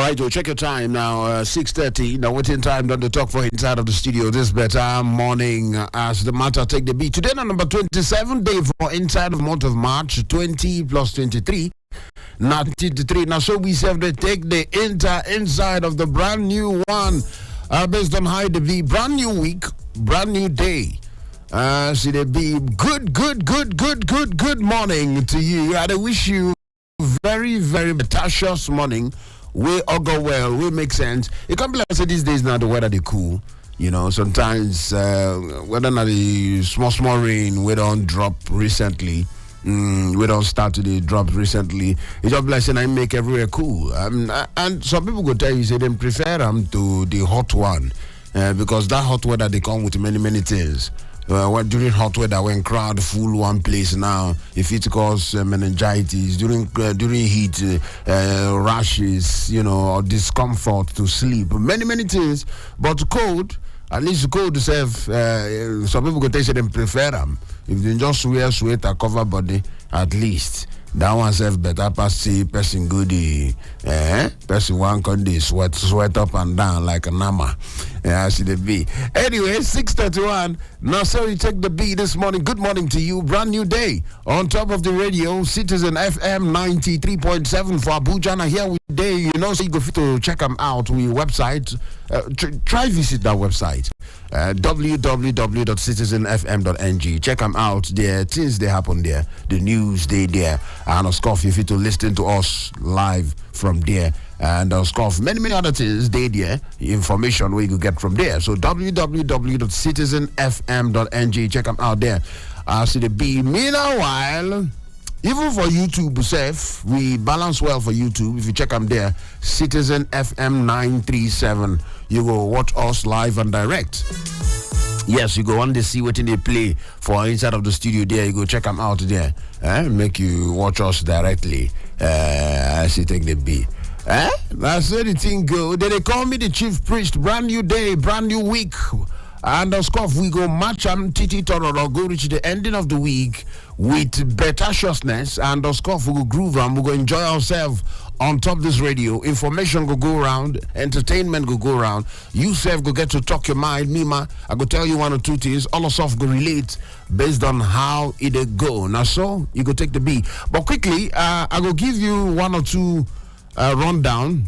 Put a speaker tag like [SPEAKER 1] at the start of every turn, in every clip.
[SPEAKER 1] right, we'll check your time now. 6:30. Now, waiting time. Don't talk for inside of the studio. This better morning as the matter take the beat. Today, number 27 day for inside of the month of March. 20 plus 23. 93. Now, so we have to take the inside of the brand new one based on how the be brand new week, brand new day. So they be good morning to you. I wish you very auspicious morning. We all go well. We make sense. It can't be like say these days now the weather they cool. You know, sometimes whether not the small rain we don't drop recently. We don't start to the drop recently. It's just like saying I make everywhere cool. And some people go tell you say they prefer them to the hot one because that hot weather they come with many things. During hot weather, when crowd full one place now, if it cause meningitis, during heat, rashes, you know, or discomfort to sleep, many things. But cold, at least cold itself, some people go tell you them prefer them. If they just wear sweater, cover body, at least. That one self better pass see person good person one can dey sweat up and down like a nama. Yeah, see the B. Anyway, 6:31. Now so you take the B this morning. Good morning to you. Brand new day. On top of the radio, Citizen FM 93.7 for Abuja. Now here we day, you know, so you go fit to check them out on your website. Try visit that website. www.citizenfm.ng. Check them out there. Things they happen there. The news they there. And of course, if you to listen to us live from there. And of course, many other things they there. Information where you can get from there. So www.citizenfm.ng. Check them out there. See the B. Meanwhile, even for YouTube self, we balance well for YouTube. If you check them there, Citizen FM 937, you go watch us live and direct. Yes, you go on to see what they play for inside of the studio there. You go check them out there. Make you watch us directly. As you take the B. That's where the thing go. They call me the chief priest. Brand new day, brand new week. And of course, we go match and titi tororo, go reach the ending of the week with better shortness. And of course, we go groove and we go enjoy ourselves on top of this radio. Information go around, entertainment go around. You self go get to talk your mind. Mima, I go tell you one or two things. All of us go relate based on how it go. Now, so you go take the B. But quickly, I go give you one or two rundown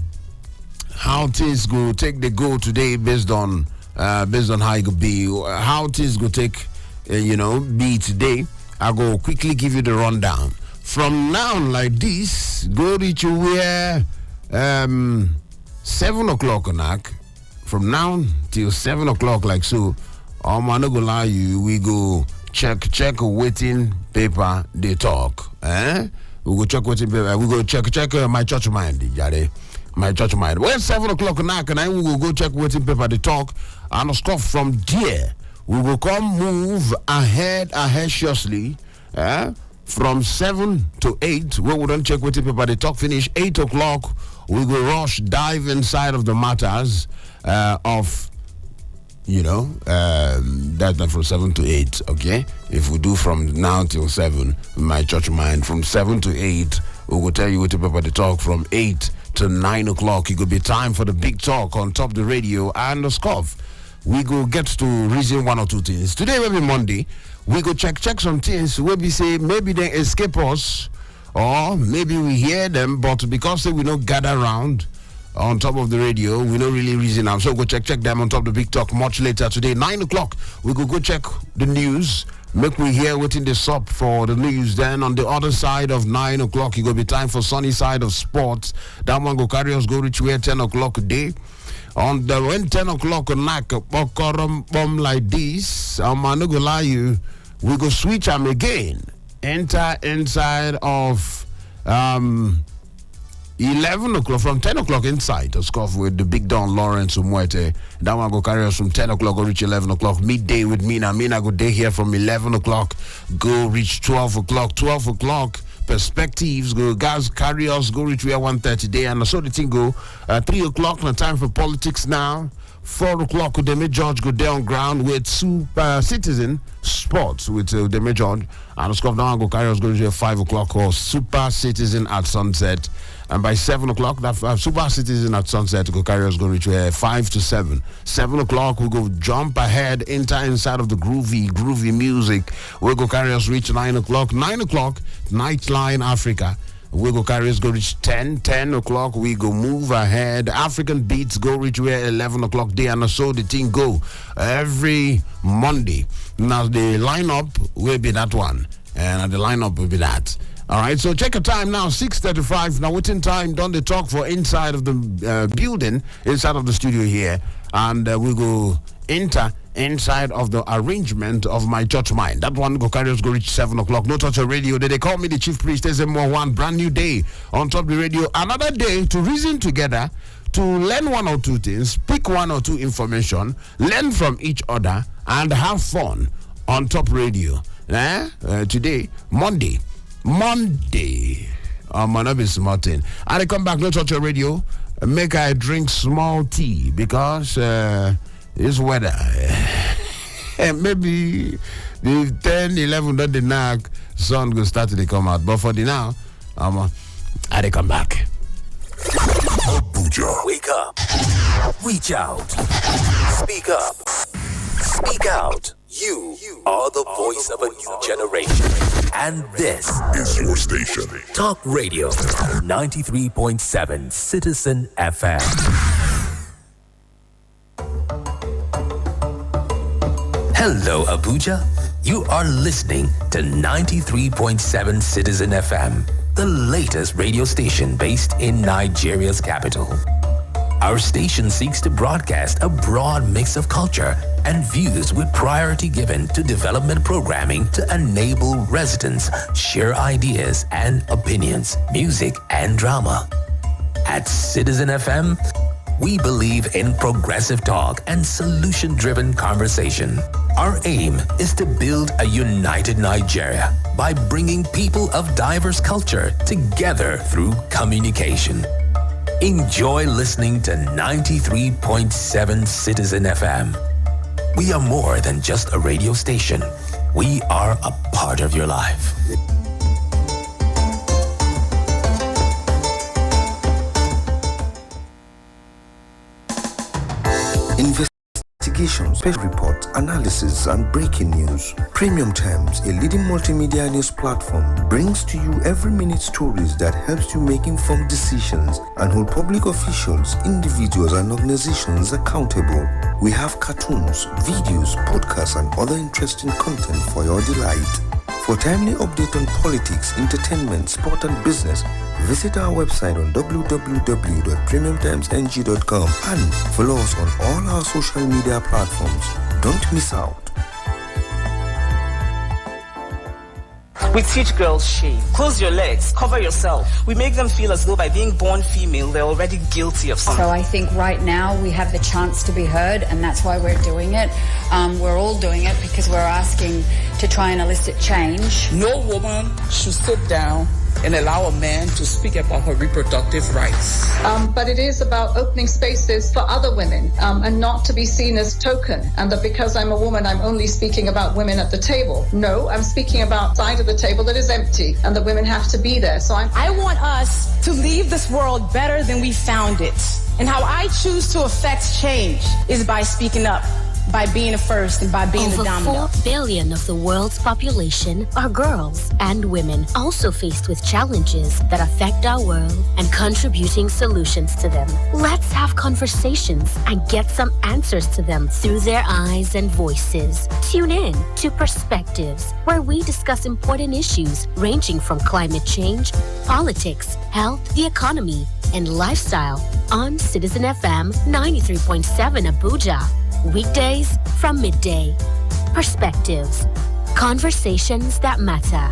[SPEAKER 1] how things go take the go today based on how it could be, how things go take, be today. I go quickly give you the rundown. From now like this, go reach where 7 o'clock knock. From now till 7 o'clock like so. I'm not gonna lie you, we go check waiting paper they talk. We go check waiting paper. We go check my church mind, Jare. My church mind. When 7 o'clock knock, and then we will go check waiting paper they talk. And stuff from there, we will come move ahead seriously. From 7 to 8, where we don't check waiting paper they talk finish. 8 o'clock, we will rush dive inside of the matters of that's not from 7 to 8, okay? If we do from now till 7, my church mind, from 7 to 8, we will tell you what the paper they talk. From 8 to 9 o'clock, it could be time for the big talk on top of the radio and the scoff. We go get to reason one or two things. Today will be Monday. We go check some things. Where we say maybe they escape us, or maybe we hear them, but because we don't gather around on top of the radio, we don't really reason them. So go check them on top of the big talk much later today. 9 o'clock, we go check the news. Make we hear what's in the sup for the news. Then on the other side of 9 o'clock, it go be time for sunny side of sports. That one go carry us, go reach where 10 o'clock a day. On the when 10 o'clock knock bomb like this, I'm not gonna lie you, we go switch them again. Enter inside of 11 o'clock, from 10 o'clock inside to scoff with the big Don Lawrence Umwete. That one go carry us from 10 o'clock, go reach 11 o'clock. Midday with Mina. Mina go day here from 11 o'clock, go reach 12 o'clock. 12 o'clock, perspectives, go guys carry us, go reach where 1:30 day. And so the thing go 3 o'clock, no time for politics now. 4 o'clock, Udeme George go there on ground with Super Citizen Sports with Udeme George. And scoff now go carry us, go reach 5 o'clock or Super Citizen at sunset. And by 7 o'clock, that Super Citizen at Sunset go carry us go reach 5 to 7. 7 o'clock, we go jump ahead, enter inside of the groovy music. We go carry us reach 9 o'clock. 9 o'clock, Nightline Africa. We go carry us go reach 10. 10 o'clock, we go move ahead. African Beats go reach where 11 o'clock day, and so the thing go every Monday. Now the lineup will be that one, and the lineup will be that. All right, so check your time now, 6:35. Now, within time, done the talk for inside of the building, inside of the studio here. And we go enter inside of the arrangement of my church mind. That one go carry us go reach 7 o'clock. No Touch Radio. They call me the chief priest. EZEMMUO. One brand new day on top of the radio. Another day to reason together, to learn one or two things, pick one or two information, learn from each other, and have fun on top radio. Today, Monday. My name is Martin. And I come back, No Touch Radio. Make I drink small tea because this weather. Maybe the 10, 11 don't the knock, sun will start to come out. But for the now, I come back.
[SPEAKER 2] Abuja. Wake up. Reach out. Speak up. Speak out. You are the voice of a new generation. And this is your station. Talk Radio 93.7 Citizen FM. Hello, Abuja. You are listening to 93.7 Citizen FM, the latest radio station based in Nigeria's capital. Our station seeks to broadcast a broad mix of culture and views with priority given to development programming to enable residents share ideas and opinions, music and drama. At Citizen FM, we believe in progressive talk and solution-driven conversation. Our aim is to build a united Nigeria by bringing people of diverse culture together through communication. Enjoy listening to 93.7 Citizen FM. We are more than just a radio station. We are a part of your life.
[SPEAKER 3] Investigations, special reports, analysis, and breaking news. Premium Times, a leading multimedia news platform, brings to you every minute stories that helps you make informed decisions and hold public officials, individuals, and organizations accountable. We have cartoons, videos, podcasts, and other interesting content for your delight. For timely update on politics, entertainment, sport, and business, visit our website on www.premiumtimesng.com and follow us on all our social media platforms. Don't miss out.
[SPEAKER 4] We teach girls shame. Close your legs, cover yourself. We make them feel as though by being born female, they're already guilty of something.
[SPEAKER 5] So I think right now we have the chance to be heard, and that's why we're doing it. We're all doing it because we're asking to try and elicit change.
[SPEAKER 6] No woman should sit down and allow a man to speak about her reproductive rights.
[SPEAKER 7] But it is about opening spaces for other women and not to be seen as token, and that because I'm a woman, I'm only speaking about women at the table. No, I'm speaking about side of the table that is empty and that women have to be there. So
[SPEAKER 8] I want us to leave this world better than we found it. And how I choose to affect change is by speaking up, by being the first, and by being the dominant.
[SPEAKER 9] Over 4 billion of the world's population are girls and women, also faced with challenges that affect our world and contributing solutions to them. Let's have conversations and get some answers to them through their eyes and voices. Tune in to Perspectives, where we discuss important issues ranging from climate change, politics, health, the economy, and lifestyle on Citizen FM 93.7 Abuja. Weekdays from midday. Perspectives. Conversations that matter.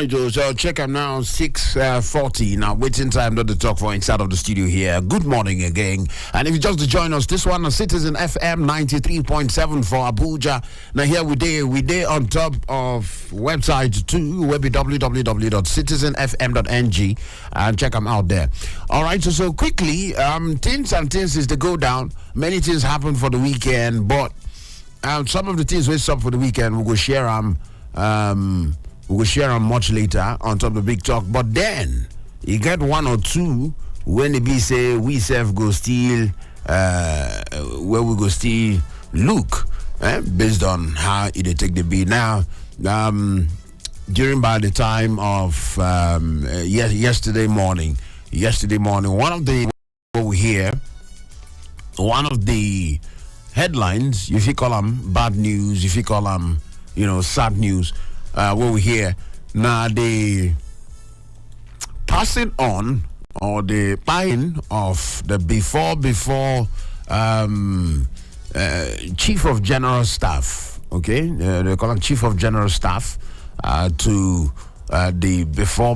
[SPEAKER 1] right, Joe. So check them now, 6:40. Now, waiting time not to talk for inside of the studio here. Good morning again. And if you just join us, this one on Citizen FM 93.7 for Abuja. Now, here we day on top of website too, www.citizenfm.ng, and check them out there. All right, so quickly, things is to go down. Many things happen for the weekend, but some of the things we up for the weekend, we will share them. We will share them much later on top of the big talk. But then you get one or two when the be say we self go steal where we go steal look based on how it take the beat. Now during by the time of yesterday morning, one of the over here, one of the headlines, if you call them bad news, if you call them sad news, what we hear now, the passing on or the buying of the before chief of general staff, okay, they call him chief of general staff, to the before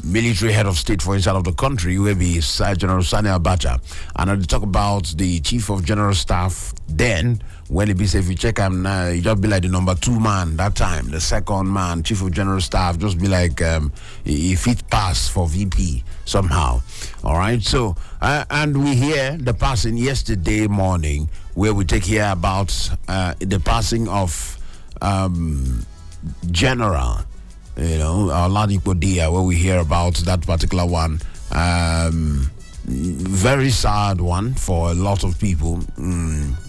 [SPEAKER 1] military head of state for inside of the country, will be General Sani Abacha. And I talk about the chief of general staff then. When it be say, if you check him now, he just be like the number 2 man that time, the second man, chief of general staff, just be like he fit pass for VP somehow. All right, so and we hear the passing yesterday morning, where we take here about the passing of General, Ladipo Dia, where we hear about that particular one. Very sad one for a lot of people.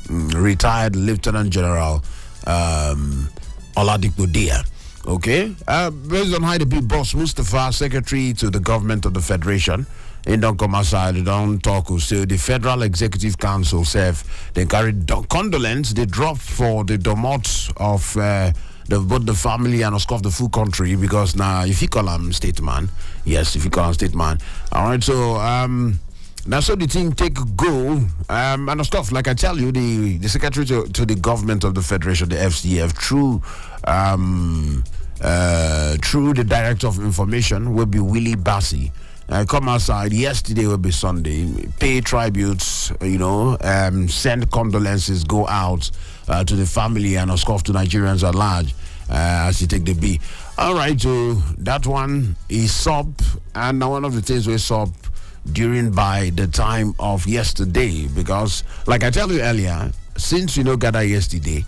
[SPEAKER 1] Retired Lieutenant General Oladipo Dia. Okay, based on how the big boss Mustafa, Secretary to the Government of the Federation, in don't come outside, they don't talk. So the Federal Executive Council said they carried condolence. They dropped for the domot of both the family and of course the full country, because now if you call him statesman, yes, if you call him statesman, all right. So that's how the thing take go, and of course, like I tell you, the secretary to the government of the federation, the FCF, through the director of information will be Willie Bassi. Come outside yesterday, will be Sunday, pay tributes, send condolences, go out to the family and of course to Nigerians at large as you take the B. All right, so that one is up, and one of the things we up during by the time of yesterday, because like I tell you earlier, since gather yesterday,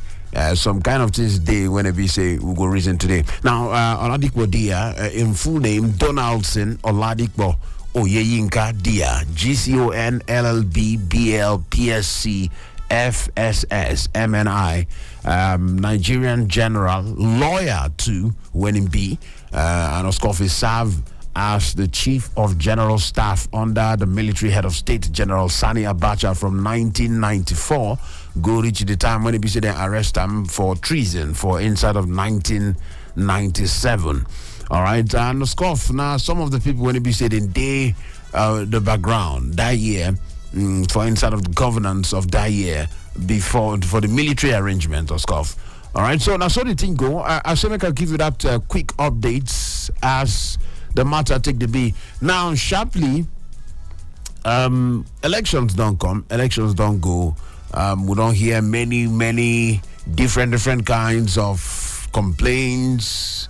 [SPEAKER 1] some kind of things day when we say we go reason today. Now Oladipo Dia, in full name Donaldson Oladipo Oyeyinka Dia, GCONLLBBLPSC FSS MNI, Nigerian general, lawyer too, when in B, and of course he served as the chief of general staff under the military head of state, General Sani Abacha, from 1994. Go reach the time when he be said they arrest him for treason for inside of 1997. All right, and of course now some of the people when he be said in the background that year, for inside of the governance of that year before for the military arrangement of course. All right, so now so the thing go. I say I can give you that quick updates as the matter take the be. Now sharply, elections don't come, elections don't go. We don't hear many different kinds of complaints,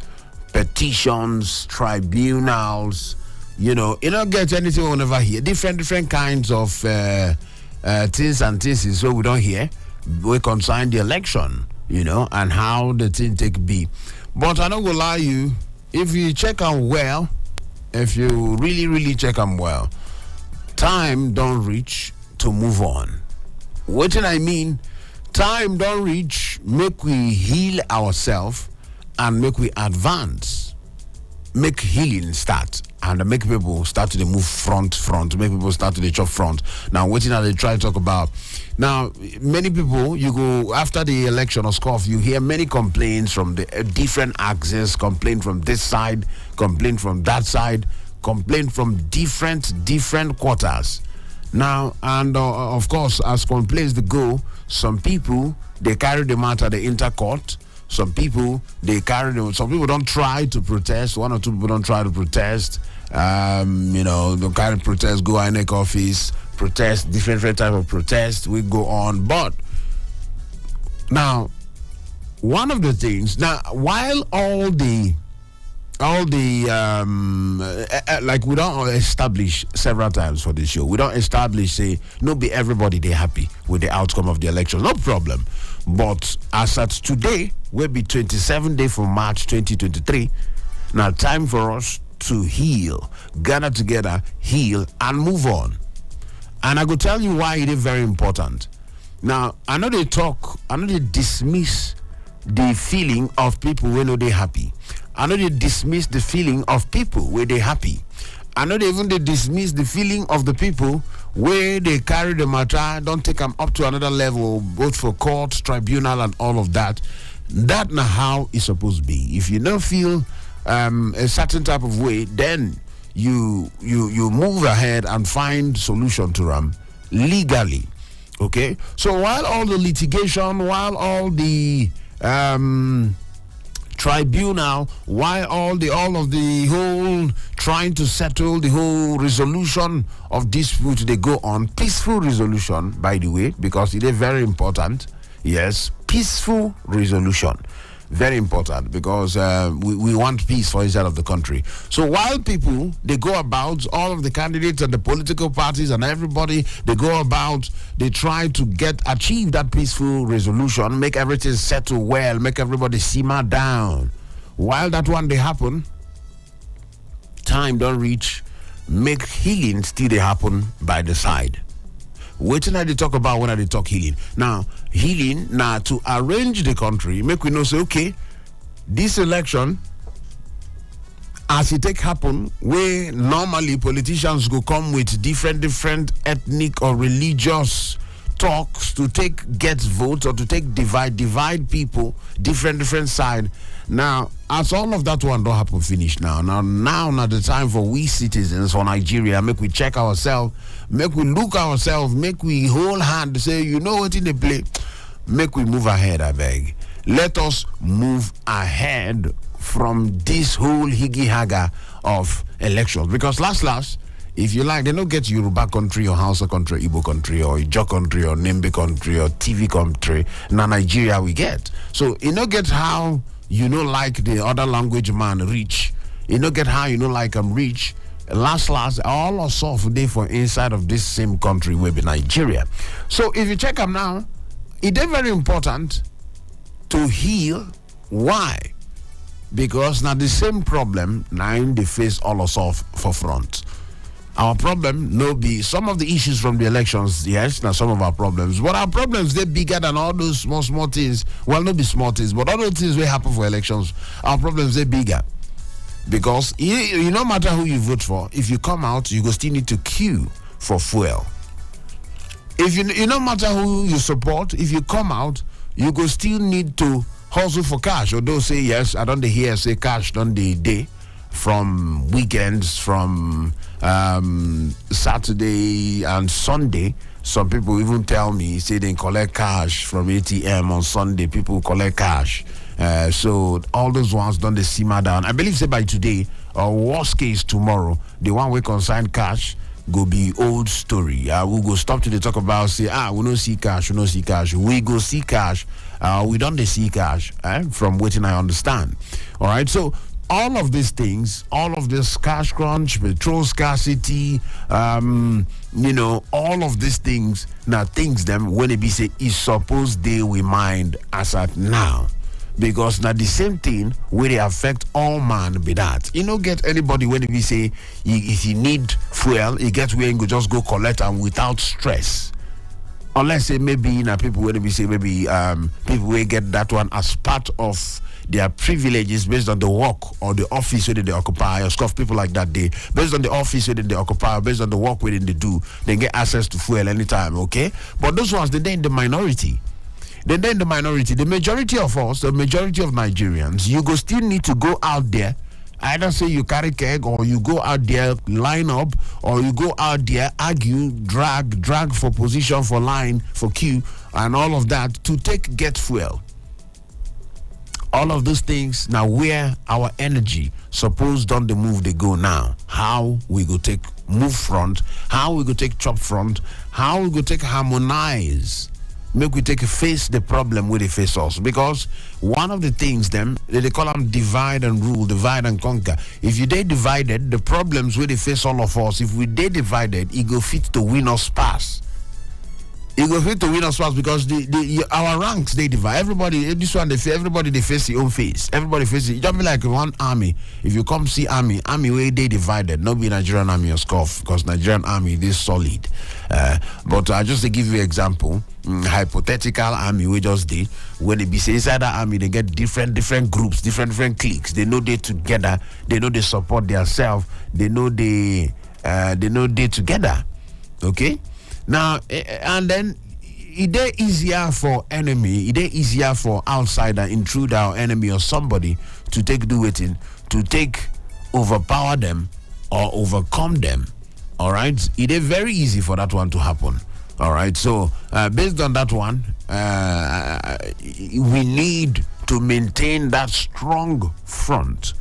[SPEAKER 1] petitions, tribunals. You don't get anything we never hear. Different kinds of things and things so we don't hear. We concern the election, and how the thing take be. But I don't go lie you, if you check them well, if you really check them well, time don't reach to move on. What do I mean? Time don't reach, make we heal ourselves and make we advance. Make healing start and make people start to move front, make people start to the chop front. Now, what are they try to talk about? Now, many people, you go after the election of course, you hear many complaints from the different axes, complaint from this side, complaint from that side, complaint from different quarters. Now, and of course, as complaints they go, some people, they carry the matter, the intercourt. Some people, they carry them. Some people don't try to protest. One or two people don't try to protest. They carry protest, go INEC office, protest, different type of protest. We go on. But now, one of the things, now, while all the like we don't establish several times for this show, we don't establish, say, no be everybody they happy with the outcome of the election, no problem. But as at today, will be 27th day for March 2023. Now time for us to heal, gather together, heal, and move on. And I go tell you why it is very important. Now, I know they dismiss the feeling of people when they happy. I know they dismiss the feeling of people where they happy. I know they dismiss the feeling of the people where they carry the matter, don't take them up to another level, both for court, tribunal, and all of that. That now how it's supposed to be. If you don't feel a certain type of way, then you move ahead and find solution to them legally. Okay? So while all the litigation, while all the tribunal, while all of the whole trying to settle the whole resolution of dispute, they go on peaceful resolution, by the way, because it is very important. Yes, peaceful resolution, very important, because we want peace for inside of the country. So while people, they go about, all of the candidates and the political parties and everybody, they go about, they try to achieve that peaceful resolution, make everything settle well, make everybody simmer down. While that one they happen, time don't reach, make healing still they happen by the side. What did they talk about when they talk healing? Now, healing, now to arrange the country, make we know, say, okay, this election, as it take happen, where normally politicians go come with different ethnic or religious talks to get votes or to divide people, different side. Now, as all of that one don't happen finish now the time for we citizens for Nigeria, make we check ourselves, make we look ourselves, make we hold hand, say, you know what in the play, make we move ahead, I beg. Let us move ahead from this whole higgy-haga of elections. Because last, if you like, they don't get Yoruba country or Hausa country, Igbo country, or Ijo country, or Nembe country, or TV country. Now Nigeria we get. So you don't get how like the other language man reach. You don't get how like reach. Last, all are soft day for inside of this same country will be Nigeria. So if you check them now, it is very important to heal. Why? Because now the same problem now in the face all of us for front. Our problem no be some of the issues from the elections, yes, now some of our problems. But our problems, they're bigger than all those small things. Well, not be small things, but all those things will happen for elections. Our problems, they're bigger. Because you no matter who you vote for, if you come out, you go still need to queue for fuel. If you no matter who you support, if you come out, you go still need to hustle for cash. Although say, yes, I don't hear say cash don't the day. From weekends, from Saturday and Sunday, some people even tell me, say they collect cash from ATM on Sunday. People collect cash. So all those ones don't they simmer down. I believe say by today, or worst case tomorrow, the one we consign cash go be old story. We go stop to the talk about say, we don't see cash, we go see cash. We don't see cash, from what I understand. All right, so all of these things, all of this cash crunch, petrol scarcity, all of these things, now things them when it be say is supposed they we mind as at now. Because now the same thing where they affect all man be that. You don't get anybody when it be say if you need fuel, you get where you go just go collect them without stress. Unless say maybe people when we say maybe people will get that one as part of their privileges based on the work or the office where they occupy, or scuff people like that day, based on the office where they occupy, based on the work where they do, they get access to fuel anytime, okay? But those ones, they're in the minority. They're in the minority. The majority of us, the majority of Nigerians, you go still need to go out there, either say you carry keg, or you go out there, line up, or you go out there, argue, drag for position, for line, for queue, and all of that to get fuel. All of those things now where our energy suppose don't the move they go now. How we go take move front, how we go take chop front, how we go take harmonize. Make we take face the problem where they face us. Because one of the things them they call them divide and rule, divide and conquer. If you they divided, the problems where they face all of us, if we they divided, it go fit to win us pass. It go fit to win us pass because our ranks they divide. Everybody this one everybody they face their own face. Everybody face it. Just be like one army. If you come see army where they divided, not be Nigerian army or scoff, because Nigerian army they solid. But I just to give you an example, hypothetical army we just did. When they be say inside that army, they get different groups, different cliques. They know they together. They know they support themselves. They know they together. Okay. Now, and then it is easier for enemy, it is easier for outsider, intruder, or enemy, or somebody to do it to take overpower them or overcome them. All right, it is very easy for that one to happen. All right, so based on that one, we need to maintain that strong front.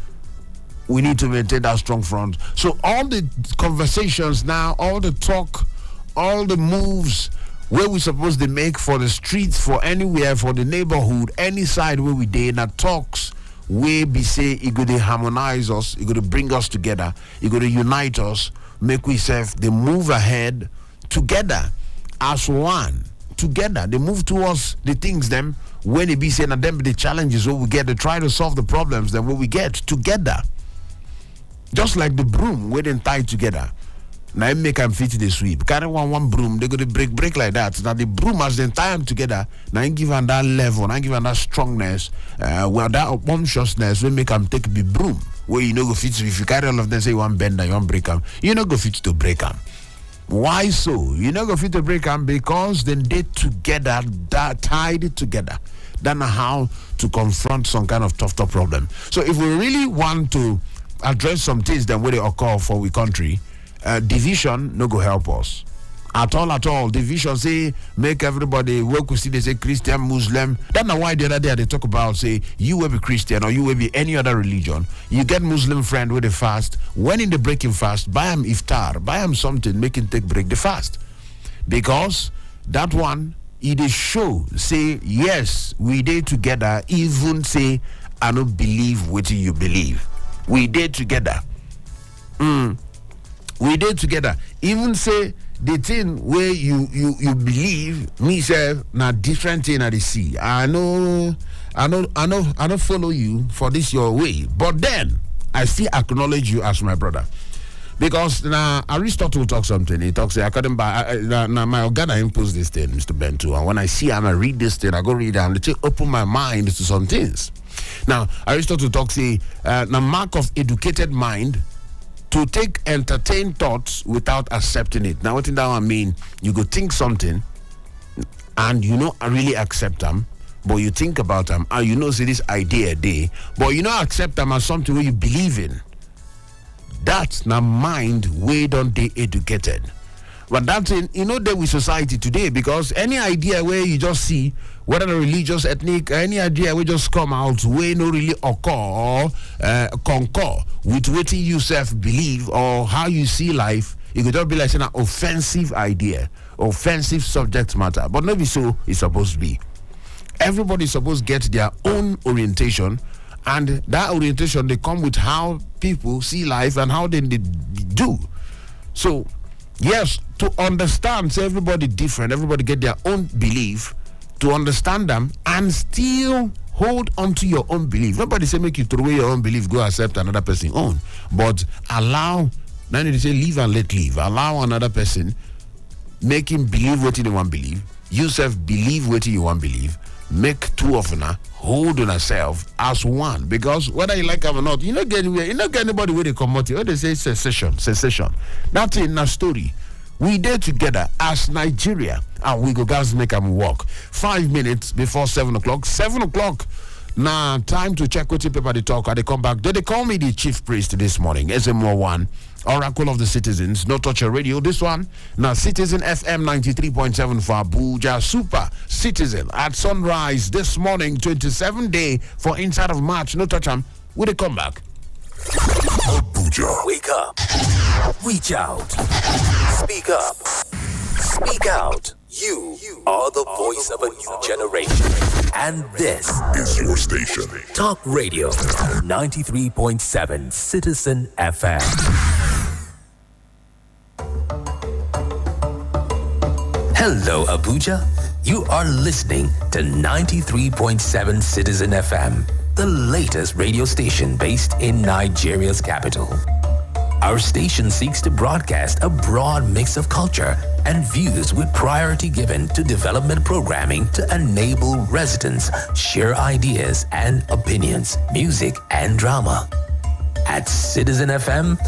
[SPEAKER 1] We need to maintain that strong front. So all the conversations now, all the talk, all the moves where we supposed to make for the streets, for anywhere, for the neighborhood, any side where we did, that talks where we say it going to harmonize us, it going to bring us together, it going to unite us, make we self they move ahead together as one. Together they move towards the things them when they be saying that them the challenges where we get to try to solve the problems that where we get together. Just like the broom where they tie together. Now make them fit the sweep. Carry one broom, they go to break like that. Now the broom as they tie them together, now you give them that level, now give them that strongness, where that consciousness will make them take the broom. Where you know go fit, if you carry all of them, say you want bend and you want break them, you know go fit to break them. Why so? You know go fit to break them because then they together, that tied together. Don't know how to confront some kind of tough problem. So if we really want to address some things that where they occur for we country, division no go help us at all. Division say make everybody work with, see they say Christian, Muslim. That's not why the other day they talk about say you will be Christian or you will be any other religion. You get Muslim friend with the fast. When in the breaking fast, buy him iftar, buy him something, make him break the fast. Because that one it is show say yes we did together. Even say I don't believe what you believe. We did together. We did together. Even say the thing where you believe me say na different thing I see. I know follow you for this your way, but then I still acknowledge you as my brother. Because now Aristotle talks something. He talks according by now my organ impose this thing, Mr. Bento. And when I see and I read this thing, I go read it and it open my mind to some things. Now Aristotle talks the mark of educated mind to take entertain thoughts without accepting it. Now, what that I mean, you go think something and you know I really accept them, but you think about them and you know see this idea day, but you know accept them as something where you believe in. That's now mind way don't they educated. But that's in there with society today, because any idea where you just see whether the religious, ethnic, any idea we just come out where no really occur or concur with what you yourself believe or how you see life, it could just be like an offensive idea, offensive subject matter. But maybe so it's supposed to be. Everybody's supposed to get their own orientation, and that orientation they come with how people see life and how they do. So yes, to understand, so everybody different, everybody get their own belief, to understand them and still hold on to your own belief. Nobody say make you throw away your own belief, go accept another person's own. But allow, now they say live and let live. Allow another person, make him believe what you want believe. You self believe what you want believe. Make two of them hold on yourself as one. Because whether you like them or not, you not get anywhere, you not get anybody where they come out. When they say secession. That's in a story. We did together as Nigeria, and we go guys make them walk. 5 minutes before 7 o'clock. 7 o'clock. Now, time to check what paper they talk. They come back. They call me the chief priest this morning. EZEMMUO 1, Oracle of the Citizens. No touch your radio. This one, now Citizen FM 93.7 for Abuja. Super Citizen at sunrise this morning, 27th day for inside of March. No touch them. Will they come back?
[SPEAKER 2] Abuja. Wake up. Reach out. Speak up. Speak out. You are the voice of a new generation. And this is your station. Talk Radio 93.7 Citizen FM. Hello, Abuja. You are listening to 93.7 Citizen FM, the latest radio station based in Nigeria's capital. Our station seeks to broadcast a broad mix of culture and views with priority given to development programming to enable residents share ideas and opinions, music and drama. At Citizen FM,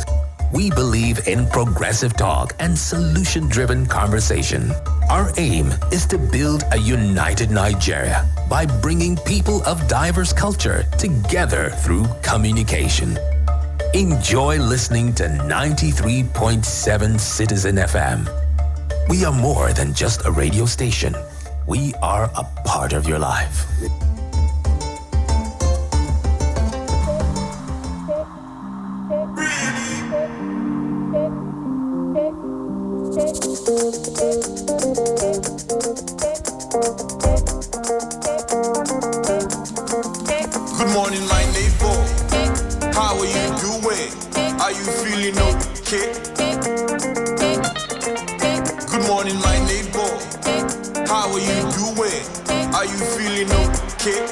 [SPEAKER 2] we believe in progressive talk and solution-driven conversation. Our aim is to build a united Nigeria by bringing people of diverse culture together through communication. Enjoy listening to 93.7 Citizen FM. We are more than just a radio station. We are a part of your life.
[SPEAKER 10] Good morning, my neighbor. How are you doing? Are you feeling okay? Good morning, my neighbor. How are you doing? Are you feeling okay?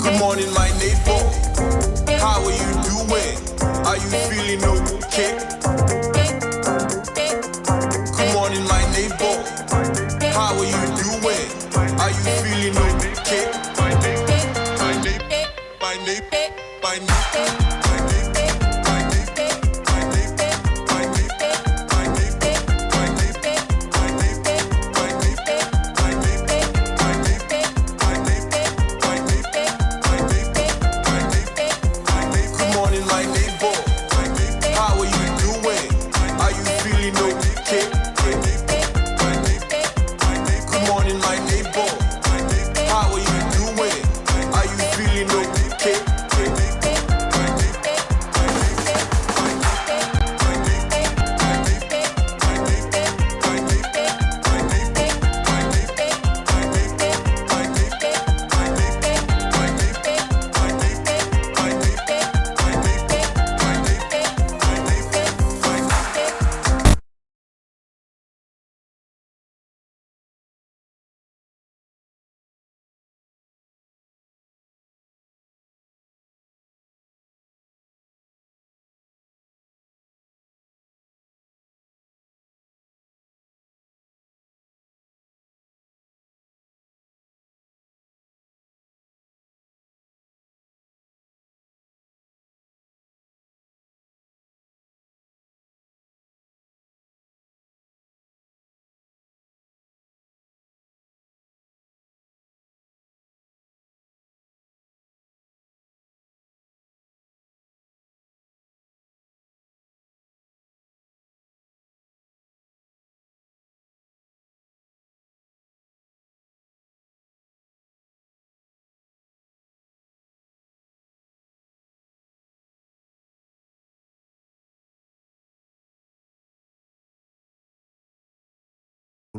[SPEAKER 10] Good morning, my neighbor. How are you doing? Are you feeling okay? Good morning, my neighbor. How are you doing? Are you feeling okay? My neighbor, my neighbor, my neighbor, my neighbor.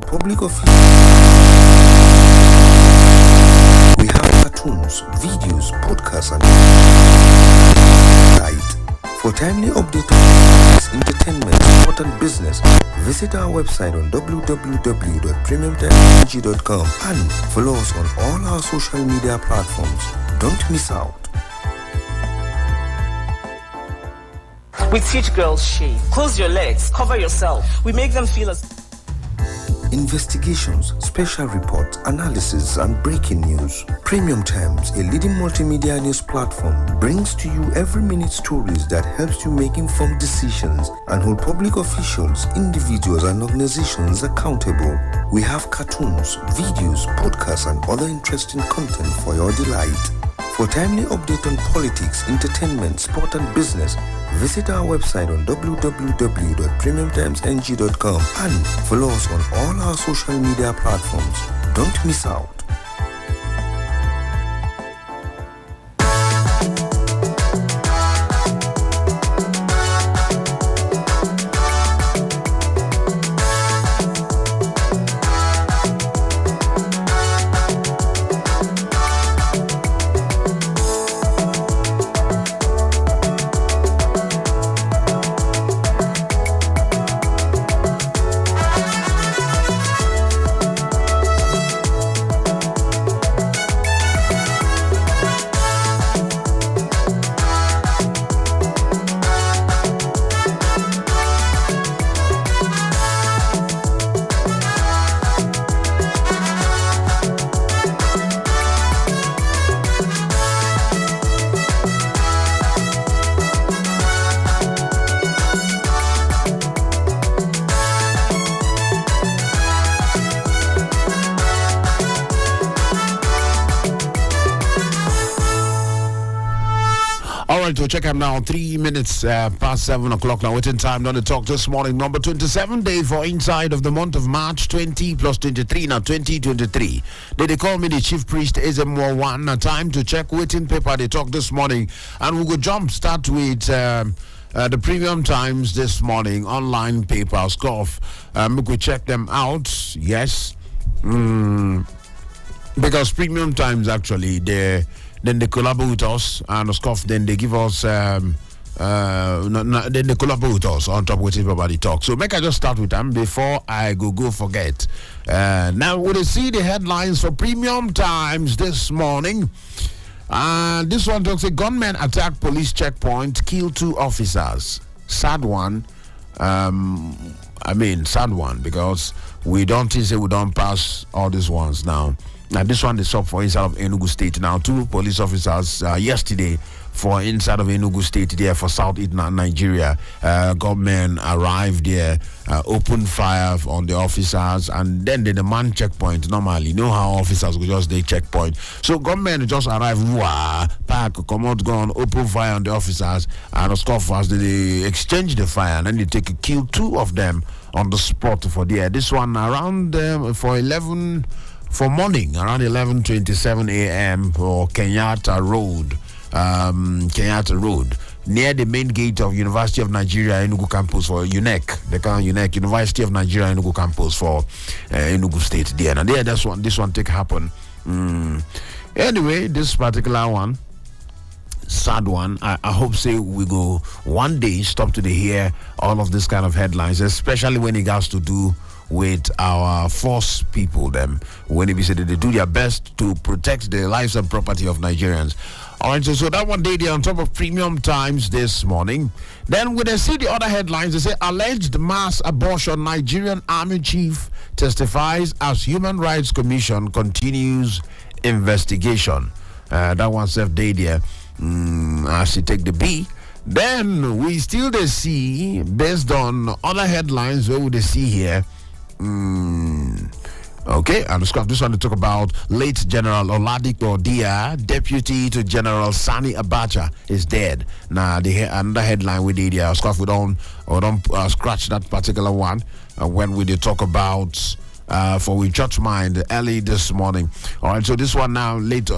[SPEAKER 3] Public officials. We have cartoons, videos, podcasts, and guide. For timely updates on entertainment, sport, and business, visit our website on www.premiumtimeng.com and follow us on all our social media platforms. Don't miss out.
[SPEAKER 4] We teach girls shave. Close your legs, cover yourself. We make them feel as...
[SPEAKER 3] Investigations, special reports, analysis, and breaking news. Premium Times, a leading multimedia news platform, brings to you every minute stories that helps you make informed decisions and hold public officials, individuals, and organizations accountable. We have cartoons, videos, podcasts, and other interesting content for your delight. For timely update on politics, entertainment, sport, and business, visit our website on www.premiumtimesng.com and follow us on all our social media platforms. Don't miss out.
[SPEAKER 1] Alright, we'll check out now 3 minutes past 7 o'clock now. Waiting time on the talk this morning. Number 27 day for inside of the month of March 20 plus 23. Now 2023. They call me the chief priest EZEMMUO 1. Now time to check waiting paper they talk this morning. And we'll go jump start with the Premium Times this morning. Online paper scoff. We could check them out. Yes. Because Premium Times actually then they collaborate with us and scoff. Then they give us then they collaborate with us on top with everybody talk. So make I just start with them before I go forget. Now we'll see the headlines for Premium Times this morning. This one talks: a gunman attacked police checkpoint, killed 2 officers. Sad one. Sad one because we don't say we don't pass all these ones now. Now this one is up for inside of Enugu State. Now 2 police officers yesterday for inside of Enugu State there for Southeast Nigeria. Government arrived there, opened fire on the officers, and then they demand checkpoint. Normally, you know how officers will just they checkpoint. So government just arrived, pack, come out, gun, open fire on the officers, and of course as they exchange the fire, and then they kill 2 of them on the spot for there. This one around for morning around 11:27 a.m. for Kenyatta Road, near the main gate of University of Nigeria Enugu campus for UNEC. They call UNEC, University of Nigeria Enugu campus for Enugu State. There and there, this one take happen. Anyway, this particular one, sad one. I hope say we go one day stop to hear all of this kind of headlines, especially when it has to do with our force people, them when they say that they do their best to protect the lives and property of Nigerians. All right, so that one day they're on top of Premium Times this morning. Then when they see the other headlines, they say alleged mass abortion, Nigerian Army chief testifies as Human Rights Commission continues investigation. That one self day there as she take the B. Then we still they see based on other headlines. What would they see here? Okay, and this one to talk about late General Oladipo Dia, deputy to General Sani Abacha, is dead. Now another headline we did here, we don't scratch that particular one when we did talk about for we church mind early this morning. All right, so this one now late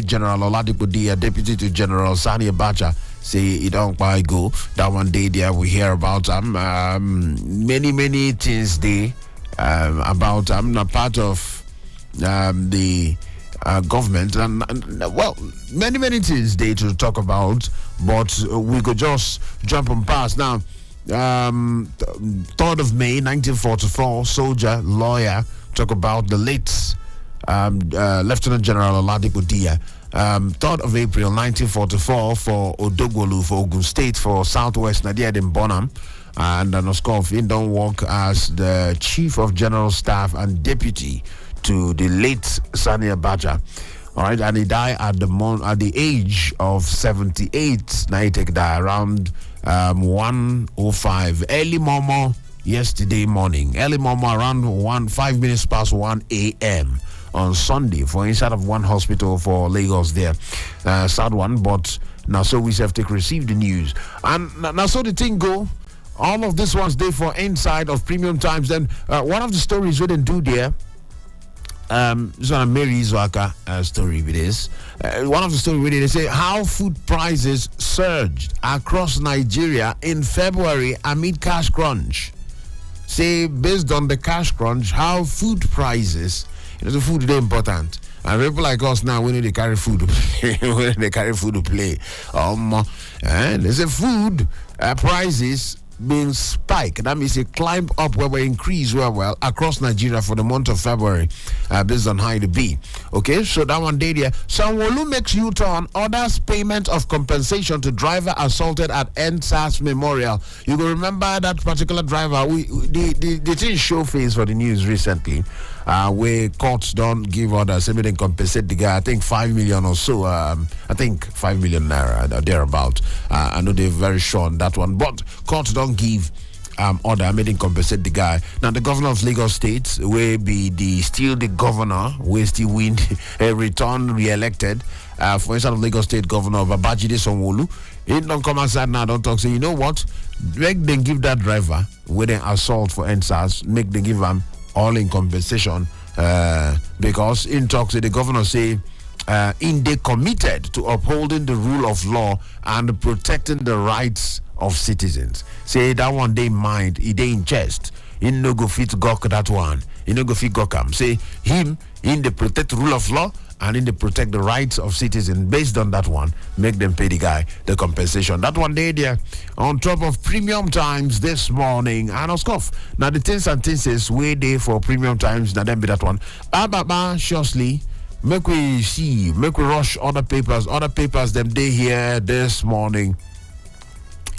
[SPEAKER 1] General Oladipo Dia, deputy to General Sani Abacha, say it don't quite go. That one day there we hear about many things there. about I'm not part of the government, and well, many things they to talk about, but we could just jump on past now. 3rd of May 1944, soldier, lawyer, talk about the late Lieutenant General Oladipo Dia. 3rd of April 1944 for Odogwolu, for Ogun State, for Southwest Nadia in Bonham. And Noskov in don't work as the Chief of General Staff and Deputy to the late Sani Abacha. All right, and he died at the age of 78. Now he take that around 1:05 early morning yesterday morning. Early morning around 5 minutes past 1 a.m. on Sunday for inside of one hospital for Lagos there. Sad one, but now so we have to receive the news. And now so the thing go. All of this one's there for inside of Premium Times. Then one of the stories we didn't do there. This one, Mary Zwaka story with this. One of the stories we did, they say how food prices surged across Nigeria in February amid cash crunch. Say based on the cash crunch, how food prices, the food is important. And people like us now, we need to carry food to play. They carry food to play. And they say food prices being spiked. That means it climb up where we increase well across Nigeria for the month of February, based on how it be. Okay, so that one day there. Sanwo-Olu makes U-turn, orders payment of compensation to driver assaulted at NSAS Memorial. You will remember that particular driver. The thing show face for the news recently. Where courts don't give orders, so they compensate the guy. I think 5 million or so. I think 5 million naira thereabout. I know they're very sure on that one, but courts don't give order, made him compensate the guy. Now the governor of Lagos State will be still the governor, will still win, return re-elected. For instance, of Lagos State Governor Babajide Sanwo-Olu, he don't come outside now, don't talk. Say, you know what? Make them give that driver with an assault for NSAS, make them give him all in compensation, because in talks the governor say in they committed to upholding the rule of law and protecting the rights of citizens. Say that one day mind, he dey in chest. He no go fit gok that one. He no go fit gok am. Say him in the protect the rule of law and in the protect the rights of citizens. Based on that one, make them pay the guy the compensation. That one day there on top of Premium Times this morning. And of course, now the things and things way there for Premium Times. Now then be that one. Shortly, make we rush other papers them day here this morning.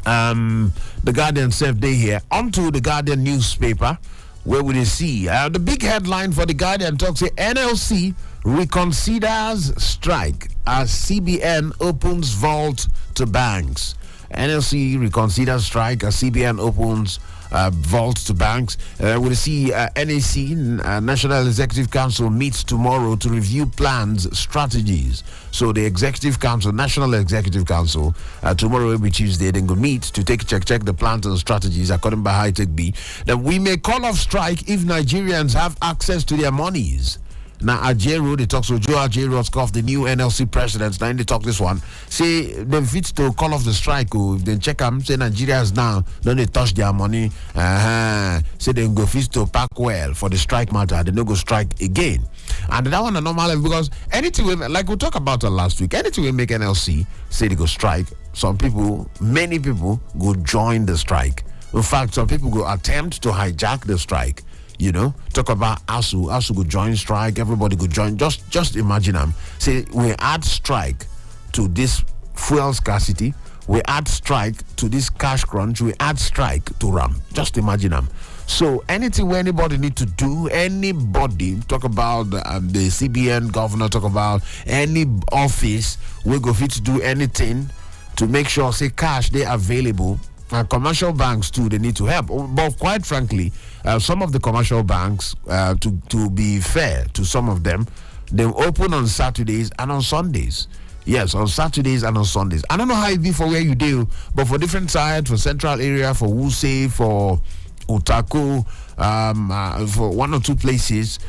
[SPEAKER 1] The Guardian said day here onto the Guardian newspaper, where we see the big headline for the Guardian talks say NLC reconsiders strike as CBN opens vault to banks. NLC reconsiders strike as CBN opens vault to banks. We'll see NAC, National Executive Council, meets tomorrow to review plans, strategies. So the Executive Council, National Executive Council, tomorrow will be Tuesday, then go meet to check the plans and strategies according by High Tech B. Then we may call off strike if Nigerians have access to their monies. Now, Ajero, they talk to Joe Ajero, the new NLC president. Now, they talk this one. Say, they fit to call off the strike. If they check them, say Nigerians now, don't they touch their money. Say they go fit to pack well for the strike matter. They don't go strike again. And that one is normal because anything, like we talked about last week, anything we make NLC say they go strike. Many people go join the strike. In fact, some people go attempt to hijack the strike. You know, talk about ASU go join strike, everybody go join. Just imagine them. Say we add strike to this fuel scarcity, we add strike to this cash crunch, we add strike to RAM. Just imagine them. So anything where anybody need to do, anybody talk about the CBN governor, talk about any office, we go fit to do anything to make sure say cash they available. And commercial banks too, they need to help. But quite frankly, some of the commercial banks, to be fair to some of them, they open on Saturdays and on Sundays. Yes, on Saturdays and on Sundays. I don't know how it be for where you do, but for different sides, for central area, for Wuse, for Utako, for one or two places.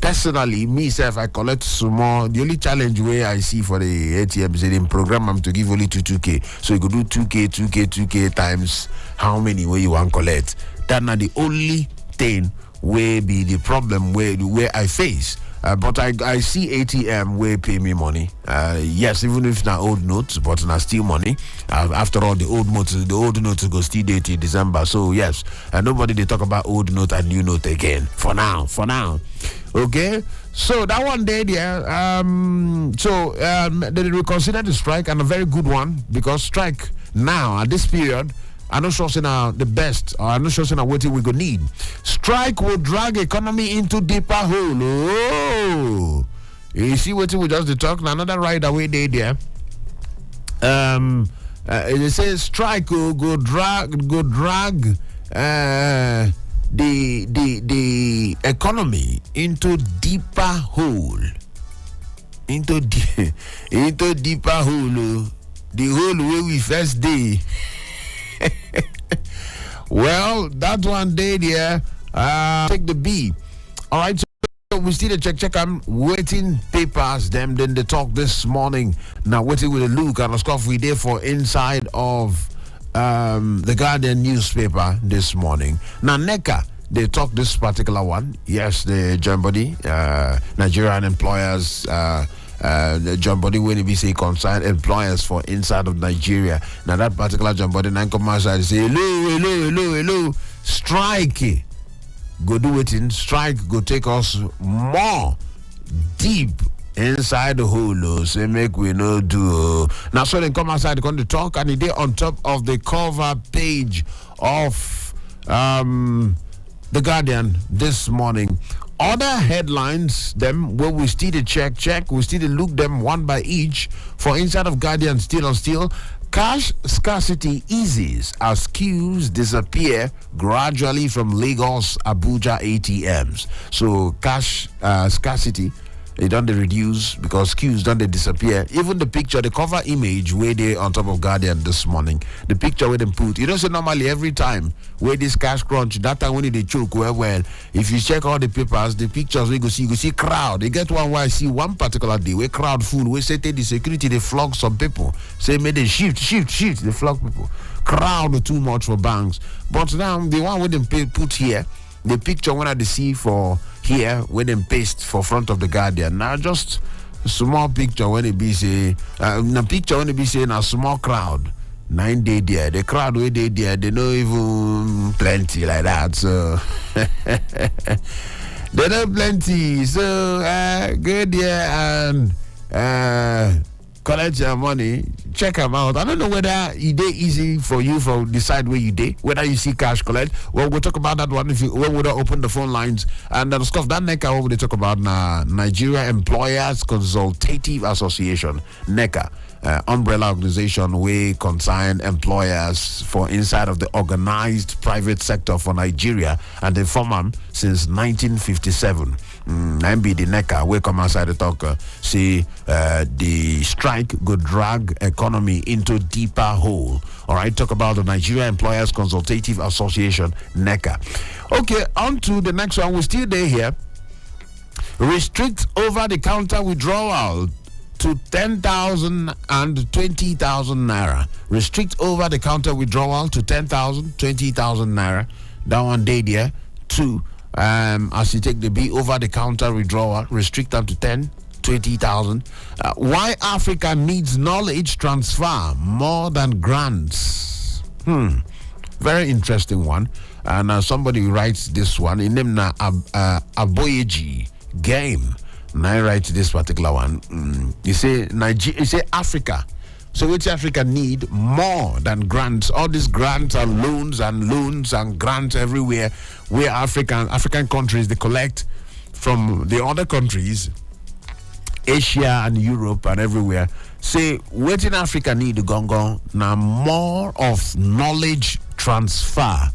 [SPEAKER 1] Personally, myself, I collect some more. The only challenge where I see for the ATM is in program I'm to give only 2K. So you could do 2K times how many where you want collect. That's not the only thing where be the problem where I face. But I see ATM where pay me money. Yes, even if na old notes, but na still money. After all, the old notes go still date till December. So yes, nobody they talk about old note and new note again. For now. Okay. So that one day there. They reconsider the strike, and a very good one, because strike now at this period, I'm not sure now the best, or I'm not sure now what we gonna need. Strike will drag economy into deeper hole. Oh, you see what we just talk now. Another right away day there. They say strike will go drag the economy into deeper hole. Into deeper hole. The hole where we first day. Well, that one day there, take the B. All right, so we still check. I'm waiting papers. Then they talk this morning. Now waiting with a look and a scoff we there for inside of the Guardian newspaper this morning. Now NECA, they talk this particular one. Yes, the joint body, Nigerian employers. The joint body when we say concerned employers for inside of Nigeria. Now that particular joint body now come outside say hello, strike. Go do it in strike, go take us more deep inside the hole. Say make we no do. Now so they come outside, they come to talk, and they on top of the cover page of the Guardian this morning. Other headlines, them where we still check, we still look them one by each. For inside of Guardian, still, cash scarcity eases as queues disappear gradually from Lagos, Abuja ATMs. So cash scarcity, they don't reduce because queues don't disappear. Even the picture, the cover image where they on top of Guardian this morning, the picture where they put, you know, say normally every time where this cash crunch, that time when they choke well, if you check all the papers, the pictures you go see crowd. They get one where I see one particular day where crowd full, where say the security they flog some people, say may they shift, they flog people. Crowd too much for banks. But now the one where they put here, the picture when I see for here when they paste for front of the Guardian. Now just a small picture when it be say the picture when it be saying a small crowd. 9 day there. The crowd where they there, they know even plenty like that. So they know plenty. So go there and collect your money, check them out. I don't know whether it is easy for you to decide where you day, whether you see cash collect. Well, we'll talk about that one when we open the phone lines. And of course, that NECA, what we talk about Nigeria Employers Consultative Association, NECA. Umbrella organization we concern employers for inside of the organized private sector for Nigeria, and they form them since 1957. MB the NECA we come outside the talk see the strike go drag economy into deeper hole. All right, talk about the Nigeria Employers Consultative Association, NECA. Okay, on to the next one. We're still there here. Restrict over-the-counter withdrawal to 10,000 and 20,000 naira. Restrict over-the-counter withdrawal to 10,000, 20,000 naira. That one day there. 2, as you take the B, over-the-counter withdrawal, restrict them to 10, 20,000. Why Africa needs knowledge transfer more than grants. Very interesting one. And somebody writes this one. In name na Aboyeji Game. And I write this particular one. You say Africa. So which Africa need more than grants? All these grants and loans and grants everywhere. Where African countries they collect from the other countries, Asia and Europe and everywhere. Say what in Africa need gongo now more of knowledge transfer.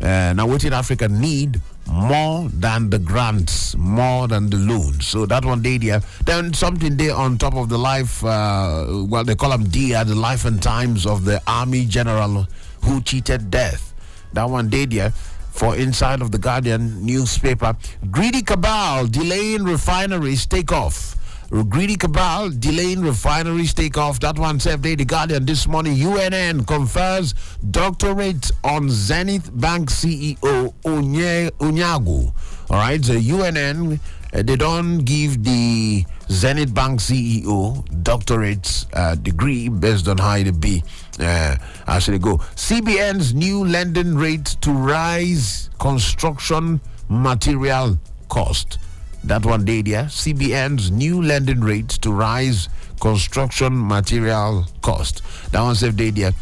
[SPEAKER 1] Now what in Africa need more than the grants, more than the loans. So that one day there. Then something there on top of the life, well, they call them the life and times of the army general who cheated death. That one day there for inside of the Guardian newspaper. Greedy cabal delaying refineries takeoff Greedy cabal delaying refineries takeoff. That one said The Guardian this morning. UNN confers doctorate on Zenith Bank CEO Onyago. All right, the UNN, they don't give the Zenith Bank CEO doctorate degree based on how it be. As they go. CBN's new lending rate to rise construction material cost. That one day there. CBN's new lending rate to rise construction material cost. That one said day there.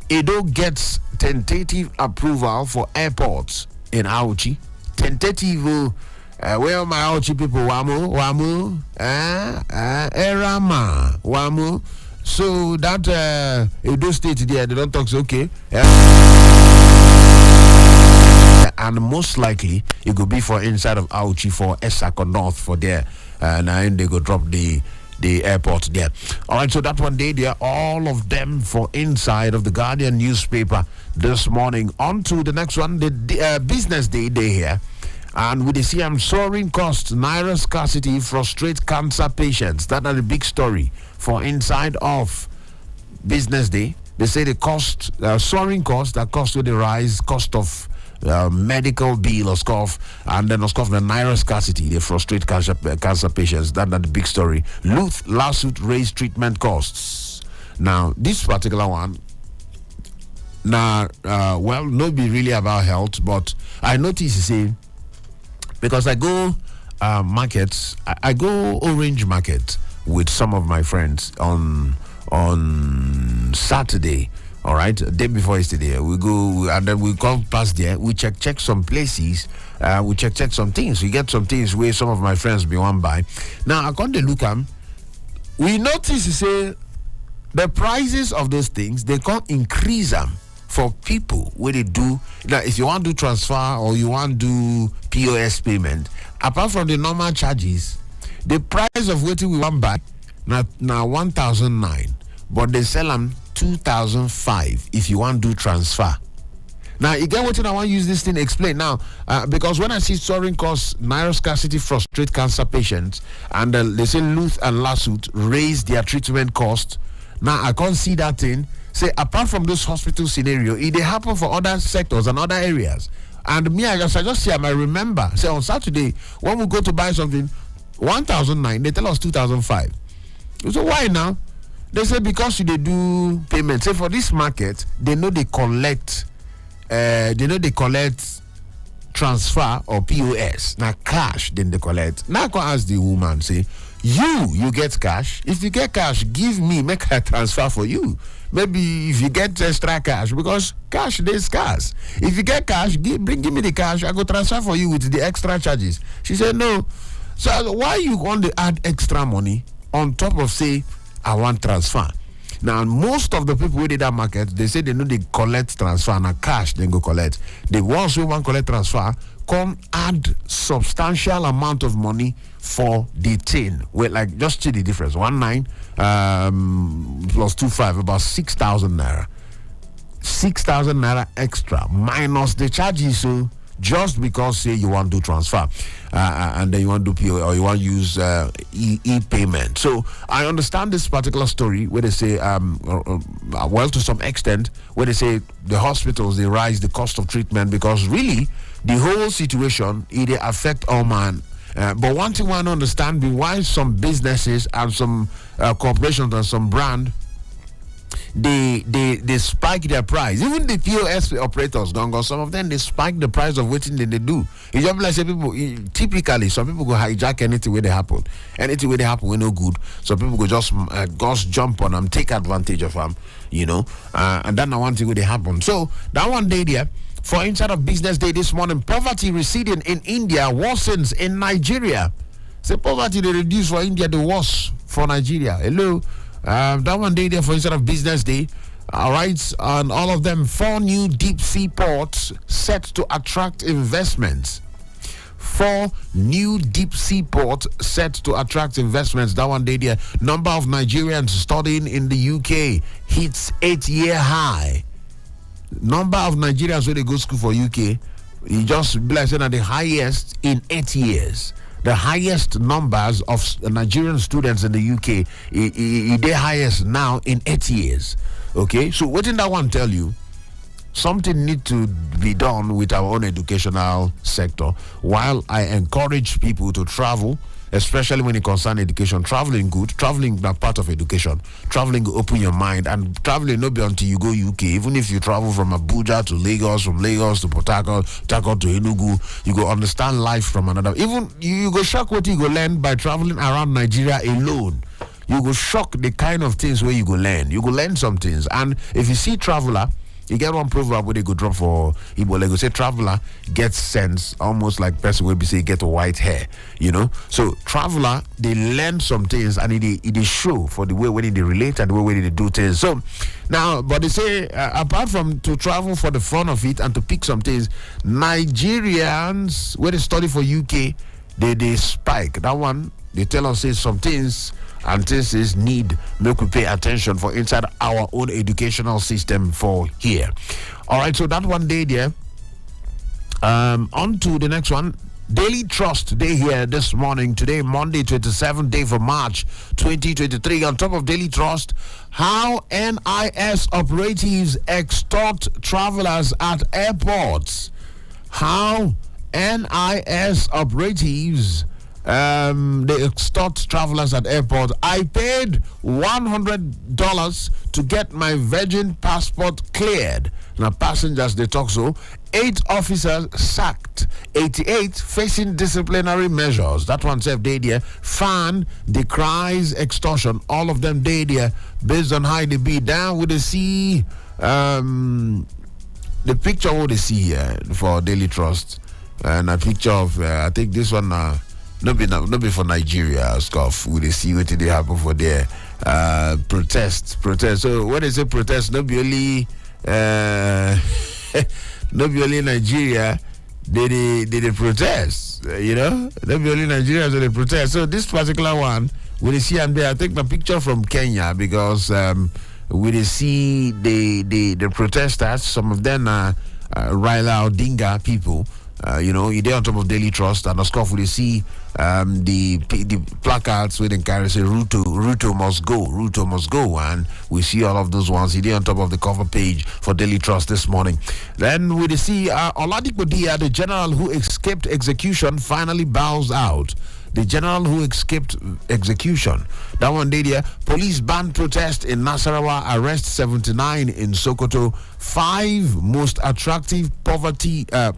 [SPEAKER 1] Edo gets tentative approval for airports in Auchi. Tentative. Where are my Auchi people? Wamu, Erama, Wamu. So that Edo State there, they don't talk so okay. And most likely it could be for inside of Auchi for Esako North for there. And then they go drop the airport there. All right, so that one day there, all of them for inside of the Guardian newspaper this morning. On to the next one, the business day here. And with the CM soaring costs, naira scarcity frustrates cancer patients. That are the big story for inside of business day. They say the cost, soaring costs, that cost with the rise, cost of medical bill or scoff, and then of course the naira scarcity. They frustrate cancer patients. That's the big story. Lawsuit raised treatment costs. Now this particular one, well, not be really about health, but I notice you see, because I go markets, I go Orange Market with some of my friends on Saturday. All right, day before yesterday, we go and then we come past there. We check some places. We check some things. We get some things where some of my friends be one by. Now I come to look at. We notice you say the prices of those things, they can't increase them for people where they do. Now, if you want to do transfer or you want to do POS payment, apart from the normal charges, the price of what we want buy now 1,009, but they sell them 2,005 if you want to do transfer. Now, you get what I want to use this thing to explain now, because when I see soaring costs, naira scarcity frustrate cancer patients, and they say Luth and Lawsuit raise their treatment cost. Now, I can't see that thing. Say, apart from this hospital scenario, it they happen for other sectors and other areas. And me, I just say, I might remember, say on Saturday, when we go to buy something, 1,009, they tell us 2,005. So why now? They say because they do payments. Say for this market, they know they collect transfer or POS. Now cash, then they collect. Now I can ask the woman, say, you get cash. If you get cash, give me, make a transfer for you. Maybe if you get extra cash, because cash is scarce. If you get cash, give me the cash, I go transfer for you with the extra charges. She said no. So why you want to add extra money on top of say I want transfer? Now most of the people who did that market, they say they know they collect transfer now cash, then go collect. The ones who want collect transfer come add substantial amount of money for the thing. Wait, like just see the difference. 19 plus 25, about 6,000 naira. 6,000 naira extra minus the charges. So just because say you want to transfer and then you want to do PO or you want to use e-payment. So I understand this particular story where they say well, to some extent, where they say the hospitals, they rise the cost of treatment because really the whole situation it affect all man. But one thing I want to understand is why some businesses and some corporations and some brand they spike their price. Even the POS operators, some of them they spike the price of what they do. It's just like say people typically some people go hijack anything where they happen. Anything where they happen, we no good. Some people go just jump on them, take advantage of them, you know. And then one thing where they happen. So that one day there. For inside of business day this morning, poverty receding in India worsens in Nigeria. Say poverty they reduce for India, the worse for Nigeria. Hello. That one day there for inside of business day. All right, and all of them 4 new deep sea ports set to attract investments. 4 new deep sea ports set to attract investments. That one day there. Number of Nigerians studying in the UK hits 8-year high. Number of Nigerians when they go to school for UK, it just be like saying that the highest in 8 years. the highest numbers of Nigerian students in the UK. The highest now in 8 years. Okay, so what did that one tell you? Something need to be done with our own educational sector. While I encourage people to travel, especially when it concerns education, traveling good, traveling not part of education. Traveling will open your mind, and traveling not be until you go UK. Even if you travel from Abuja to Lagos, from Lagos to Port Harcourt to Enugu, you go understand life from another. Even you go shock what you go learn by traveling around Nigeria alone. You go shock the kind of things where you go learn. You go learn some things, and if you see traveler, you get one proverb where they go drop for Igbo. They go say traveler gets sense, almost like person will be say get white hair, you know. So traveler, they learn some things, and it show for the way when they relate and the way when they do things. So now, but they say apart from to travel for the fun of it and to pick some things, Nigerians when they study for UK, they spike. That one they tell us say some things. And this is need make we pay attention for inside our own educational system for here. All right, so that one day there. On to the next one. Daily Trust Day here this morning. Today, Monday, 27th day for March 2023. On top of Daily Trust, how NIS operatives extort travelers at airports. How NIS operatives they extort travelers at airport. I paid $100 to get my Virgin passport cleared. Now passengers they talk so. 8 officers sacked. 88 facing disciplinary measures. That one said day there. Fan decries extortion. All of them day there based on how they be. Down with the sea. The picture what they see here for Daily Trust, and a picture of I think this one. No be for Nigeria, scoff. We see what they happen for there. Protest. So when they say protest, not be only Nigeria. They protest. You know, not be only Nigeria, so they protest. So this particular one, we see and there. I take my picture from Kenya because we see the protesters. Some of them are Raila Odinga people. You know, you're there on top of Daily Trust, and of course, we see the placards where they carry say Ruto must go, and we see all of those ones. You're there on top of the cover page for Daily Trust this morning. Then we see Oladipo Dia, the general who escaped execution, finally bows out. The general who escaped execution. That one day there. Police ban protest in Nasarawa. Arrest 79 in Sokoto. 5 most attractive property. I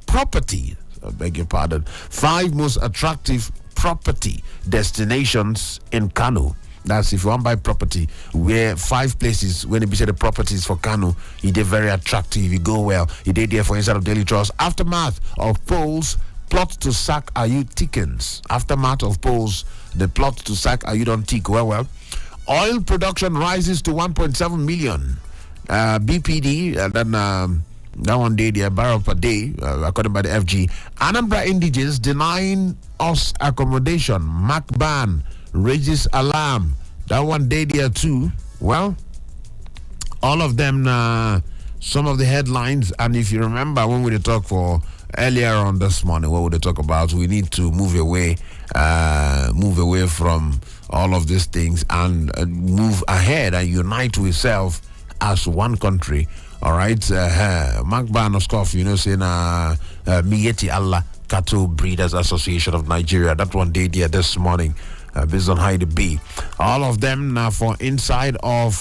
[SPEAKER 1] beg your pardon. 5 most attractive property destinations in Kano. That's if you want to buy property, where 5 places when they say the properties for Kano, it is very attractive. You go well. It is there for inside of Daily Trust. Aftermath of polls. Plot to sack Ayu thickens. Aftermath of polls, the plot to sack Ayu don't tick. Well. Oil production rises to 1.7 million BPD, and then that one day, the barrel per day, according by the FG. Anambra indigenous denying us accommodation. Mac ban raises alarm. That one day there too. Well, all of them, some of the headlines, and if you remember when we talk for earlier on this morning, what would they talk about? We need to move away from all of these things and move ahead and unite ourselves as one country. All right, Magban of course, you know, saying Miyeti Allah Cattle Breeders Association of Nigeria. That one day there this morning, based on how it be. All of them now for inside of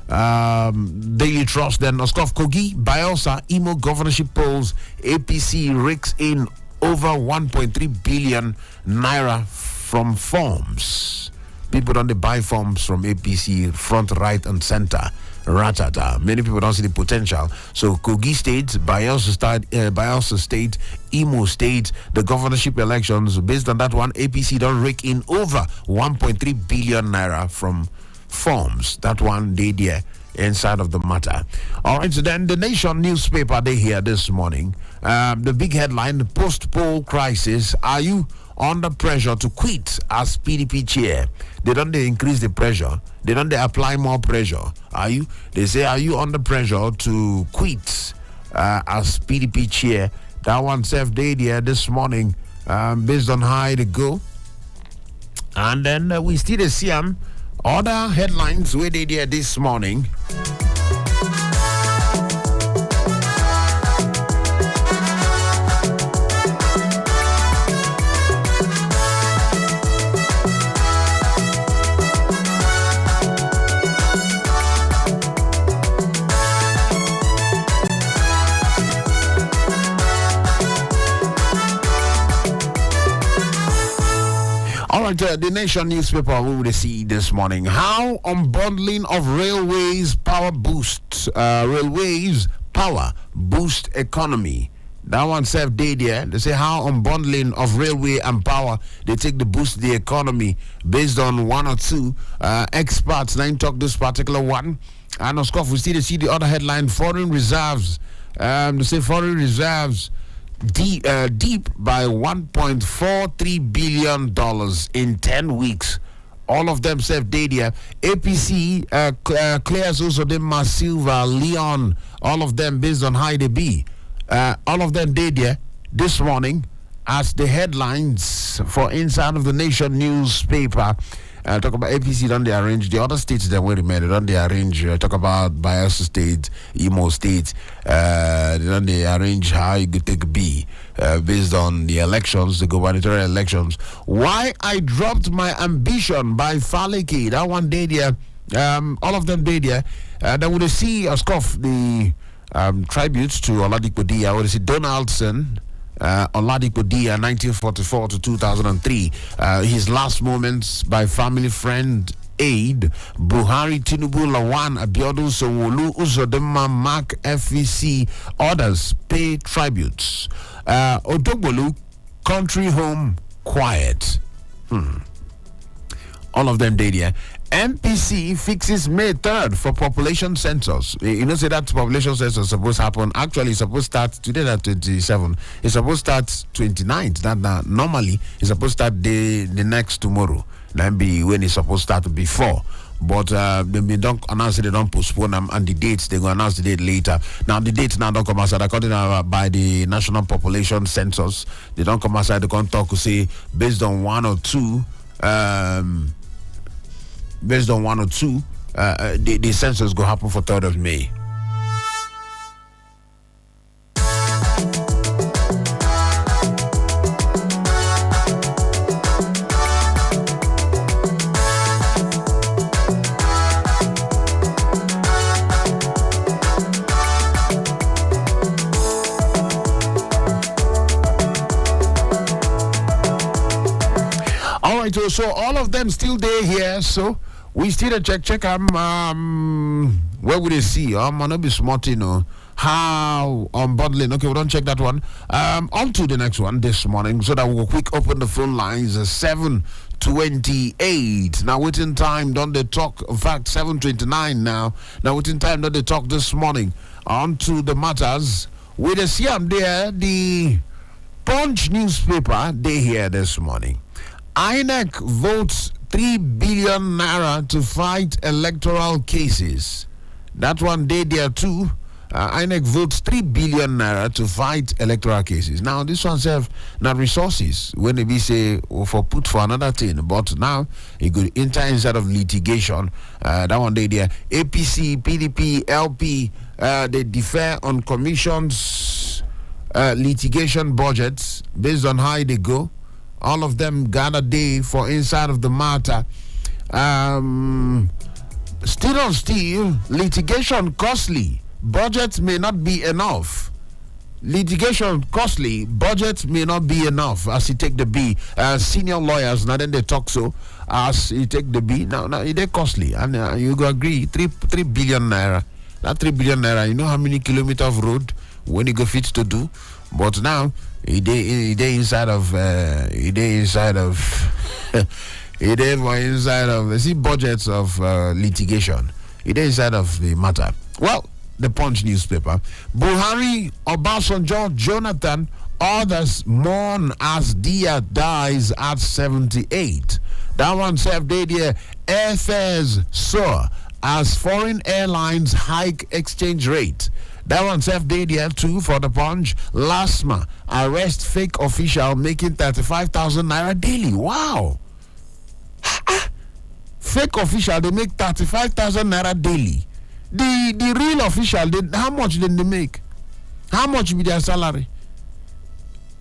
[SPEAKER 1] Daily Trust. Then Oskov Kogi, Bielsa, Imo governorship polls, APC rakes in over 1.3 billion naira from forms. People don't buy forms from APC, front, right, and center. Ratata. Many people don't see the potential. So Kogi State, Bielsa State, Imo State, the governorship elections. Based on that one, APC don't rake in over 1.3 billion naira from forms. That one day there inside of the matter. All right, so then the Nation newspaper, they here this morning. The big headline, the post-poll crisis. Are you under pressure to quit as PDP chair? They don't increase the pressure. They don't apply more pressure. Are you? They say, are you under pressure to quit as PDP chair? That one self day there this morning. based on how they go. And then we still see other headlines where they did this morning. All right, the Nation newspaper, we will see this morning how unbundling of railways power boost economy. That one self did there. They say how unbundling of railway and power they take the boost the economy based on one or two experts. Then talk this particular one, and of course we still see the other headline: foreign reserves. They say foreign reserves deep by $1.43 billion in 10 weeks. All of them self data. APC clears also them Silva, Leon, all of them based on how they be. All of them data this morning as the headlines for Inside of the Nation newspaper. Talk about APC, don't they arrange the other states that were remaining, don't they arrange, talk about Bayelsa State, Imo State, don't they arrange how you could take B based on the elections, the gubernatorial elections. Why I dropped my ambition by Faleki, that one day there, all of them did there. Then would see a scoff the tributes to Oladipo Dia, I would see Donaldson, Oladipo Dia, 1944 to 2003. His last moments by family friend aid. Buhari, Tinubu, Lawan, Abiodun, Sanwo-Olu, Uzodinma, Mark, FEC, others pay tributes. Odogbolu, country home quiet. All of them did, yeah. MPC fixes May 3rd for population census. You know, say that population census supposed to happen. Actually, it's supposed to start today at 27. It's supposed to start 29th. That normally it's supposed to start the next tomorrow. Then be when it's supposed to start before. But they don't announce it, they don't postpone them, and the dates they go announce the date later. Now the dates now don't come outside according by the National Population Census. They don't come outside. They can't talk to say based on one or two. Based on one or two, the census go happen for 3rd of May. All right, so all of them still there here, so we still check where would they see? Not be smart, you know. How unbundling. Okay, we don't check that one. On to the next one this morning, so that we'll quick open the phone lines. 7:28. Now waiting time, don't they talk? In fact, 7:29 now. Now waiting time, don't they talk this morning? On to the matters. With the CM there, the Punch newspaper, they here this morning. INEC votes 3 billion naira to fight electoral cases. That one day there too. INEC votes 3 billion naira to fight electoral cases. Now this one have not resources when they be say for put for another thing, but now it could enter inside of litigation. That one day there. APC, PDP, LP, they differ on commissions litigation budgets based on how they go. All of them gather day for inside of the matter. Still on steel, litigation costly. Budget may not be enough. Litigation costly. Budget may not be enough as he take the B. Senior lawyers, now then they talk so as he take the B. Now they're costly. And you go agree, 3 billion naira. That 3 billion naira, you know how many kilometers of road when you go fit to do? But now, he inside of see budgets of litigation. He inside of the matter. Well, the Punch newspaper. Buhari, Obasanjo, Jonathan, others mourn as Dia dies at 78. That one served there. Airfares soar as foreign airlines hike exchange rate. That one self day there too for the Punch. LASMA arrest fake official making 35,000 naira daily. Wow. Fake official, they make 35,000 naira daily. The real official, how much did they make? How much be their salary?